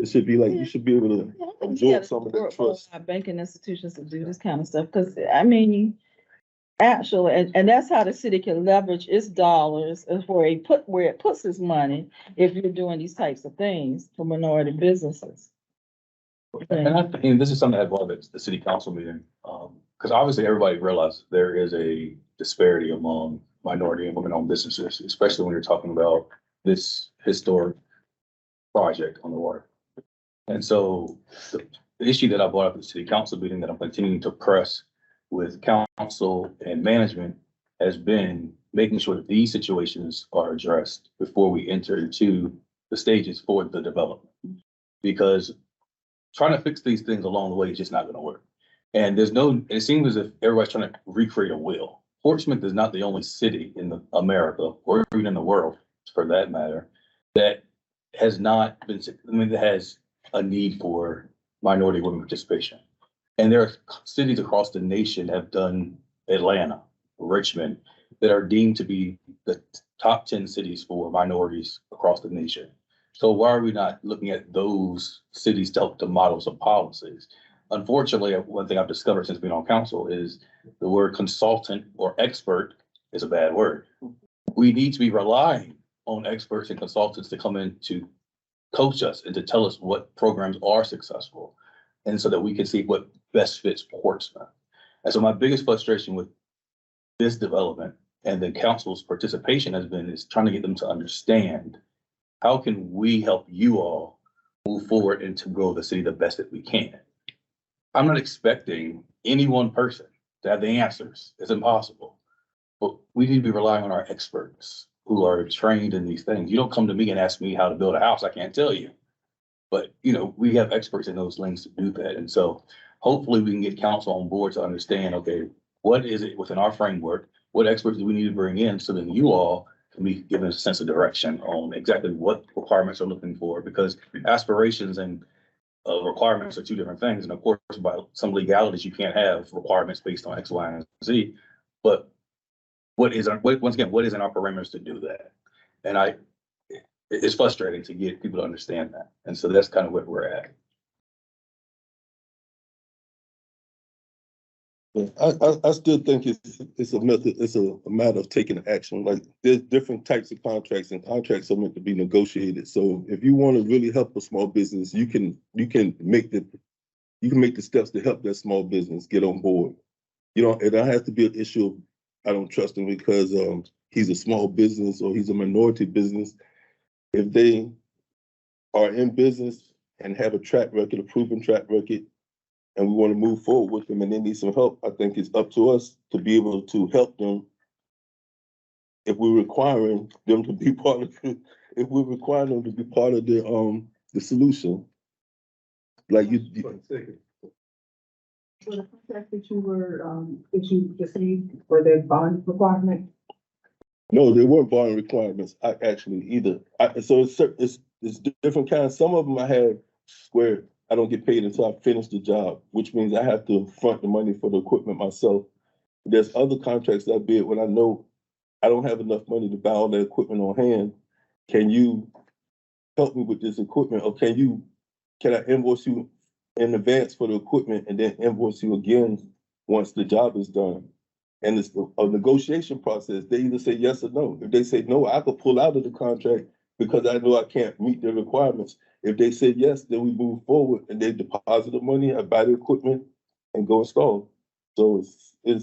It should be like, you should be able to absorb some of that trust. Our banking institutions to do this kind of stuff, because I mean, actually, and that's how the city can leverage its dollars, is where it puts its money if you're doing these types of things for minority businesses. And I think this is something I brought at the city council meeting, because obviously everybody realizes there is a disparity among minority and women-owned businesses, especially when you're talking about this historic project on the water. And so the issue that I brought up at the city council meeting that I'm continuing to press with council and management has been making sure that these situations are addressed before we enter into the stages for the development. Because trying to fix these things along the way is just not gonna work. And it seems as if everybody's trying to recreate a wheel. Portsmouth is not the only city in America, or even in the world, for that matter, that has not been, that has a need for minority women participation. And there are cities across the nation that have done, Atlanta, Richmond, that are deemed to be the top 10 cities for minorities across the nation. So why are we not looking at those cities to model some policies? Unfortunately, one thing I've discovered since being on council is the word consultant or expert is a bad word. We need to be relying on experts and consultants to come in to coach us and to tell us what programs are successful, and so that we can see what best fits Portsmouth. And so my biggest frustration with this development and the council's participation is trying to get them to understand, how can we help you all move forward and to grow the city the best that we can? I'm not expecting any one person to have the answers. It's impossible. But we need to be relying on our experts who are trained in these things. You don't come to me and ask me how to build a house. I can't tell you. But, we have experts in those lanes to do that. And so hopefully we can get council on board to understand, okay, what is it within our framework? What experts do we need to bring in so that you all can be given a sense of direction on exactly what requirements are looking for? Because aspirations and requirements are two different things. And of course, by some legalities, you can't have requirements based on X, Y, and Z. But once again, what is in our parameters to do that? And it's frustrating to get people to understand that. And so that's kind of where we're at. Yeah, I still think it's a method, it's a matter of taking action. Like, there's different types of contracts, and contracts are meant to be negotiated. So if you want to really help a small business, you can make the steps to help that small business get on board. It don't have to be an issue of, I don't trust him because he's a small business or he's a minority business. If they are in business and have a proven track record, and we want to move forward with them and they need some help, I think it's up to us to be able to help them. If we're requiring them to be part of the solution. Like you. So the contract that you received for the bond requirement? No, there weren't bond requirements. So it's different kinds. Some of them I have where I don't get paid until I finish the job, which means I have to front the money for the equipment myself. There's other contracts that I bid when I know I don't have enough money to buy all that equipment on hand. Can you help me with this equipment, or can I invoice you in advance for the equipment and then invoice you again once the job is done? And it's a negotiation process. They either say yes or no. If they say no, I could pull out of the contract because I know I can't meet their requirements. If they say yes, then we move forward and they deposit the money, I buy the equipment and go install. So it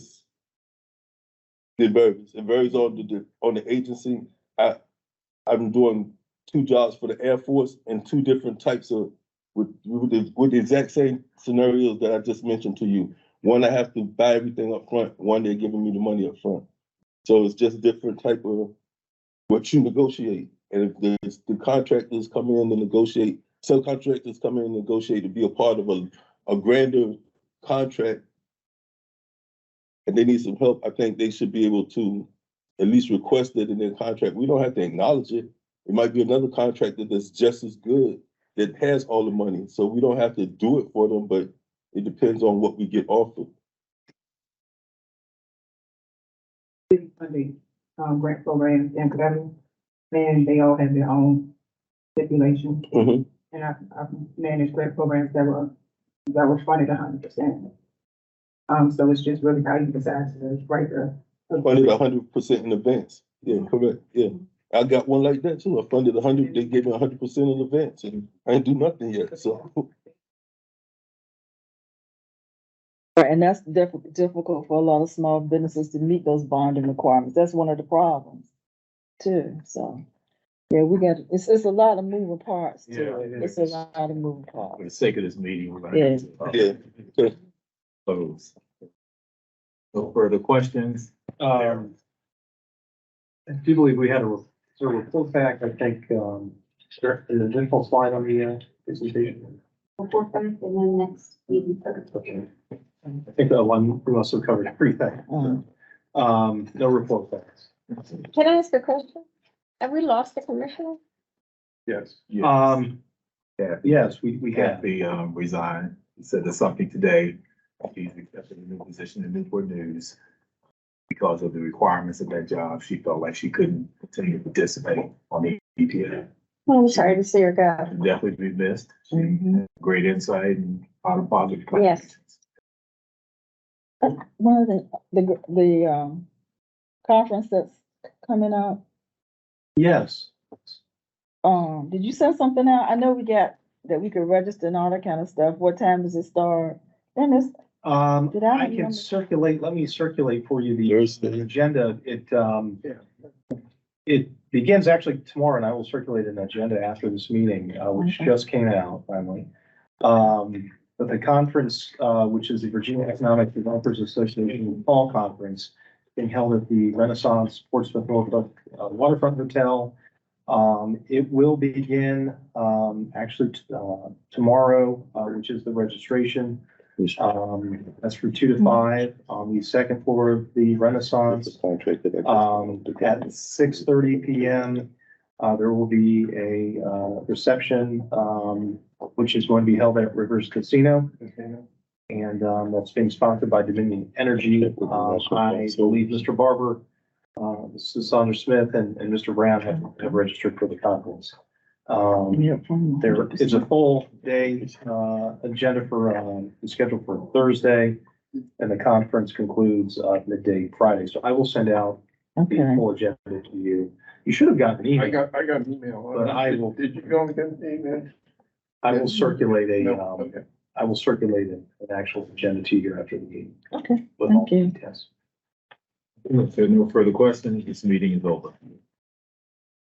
varies. It varies on the agency. I'm doing 2 jobs for the Air Force and 2 different types of with the exact same scenarios that I just mentioned to you. One, I have to buy everything up front. One, they're giving me the money up front. So it's just different type of what you negotiate. And if the contractors come in and negotiate, subcontractors come in and negotiate to be a part of a grander contract, and they need some help, I think they should be able to at least request it in their contract. We don't have to acknowledge it. It might be another contractor that's just as good that has all the money. So we don't have to do it for them, but it depends on what we get offered. Funding, grant programs and federal, and they all have their own stipulations. Mm-hmm. And I've managed grant programs that were funded 100%. So it's just really how you decide to write the. Funded 100% in advance. Yeah, correct. Yeah. I got one like that too. I funded 100, they gave me 100% in advance and I ain't do nothing yet, so. And that's difficult for a lot of small businesses to meet those bonding requirements. That's one of the problems too. So, yeah, it's a lot of moving parts to it. It's a lot of moving parts. For the sake of this meeting, we're gonna. Close. No further questions? I do believe we had a report back, I think, an additional slide on the presentation. Report back and then next meeting. Okay. I think that one, we also covered everything. No report backs. Can I ask a question? Have we lost the commissioner? Yes. Yes. Yes, we have. Kathy, resigned. He said there's something today. She's accepted a new position in Newport News. Because of the requirements of that job, she felt like she couldn't continue to participate on the EPA. Well, I'm sorry to see her go. Definitely be missed. She had great insight and a lot of positive. Yes. One of the conference that's coming up, Yes. did you send something out? I know we got that we could register and all that kind of stuff. What time does it start? And it's, Did I I can remember? circulate, let me circulate for you the Thursday. agenda. It begins actually tomorrow, and I will circulate an agenda after this meeting, which Okay. just came out finally. But the conference, which is the Virginia Economic Developers Association Fall Conference, being held at the Renaissance Portsmouth Norfolk Waterfront Hotel. It will begin, actually, tomorrow, which is the registration. That's from 2 to 5 on the second floor of the Renaissance. At 6:30 PM, there will be a reception, which is going to be held at Rivers Casino. And that's being sponsored by Dominion Energy. I believe Mr. Barber, Mrs. Sandra Smith and Mr. Brown have registered for the conference. There is a full day agenda for scheduled for Thursday, and the conference concludes midday Friday. So I will send out the Okay. full agenda to you. You should have gotten an email. I got an email. But I will- Did you go and get an email? I will circulate a, No, okay. I will circulate an actual agenda to you after the meeting. Okay, with all thank you. the details. If there are no further questions, this meeting is over.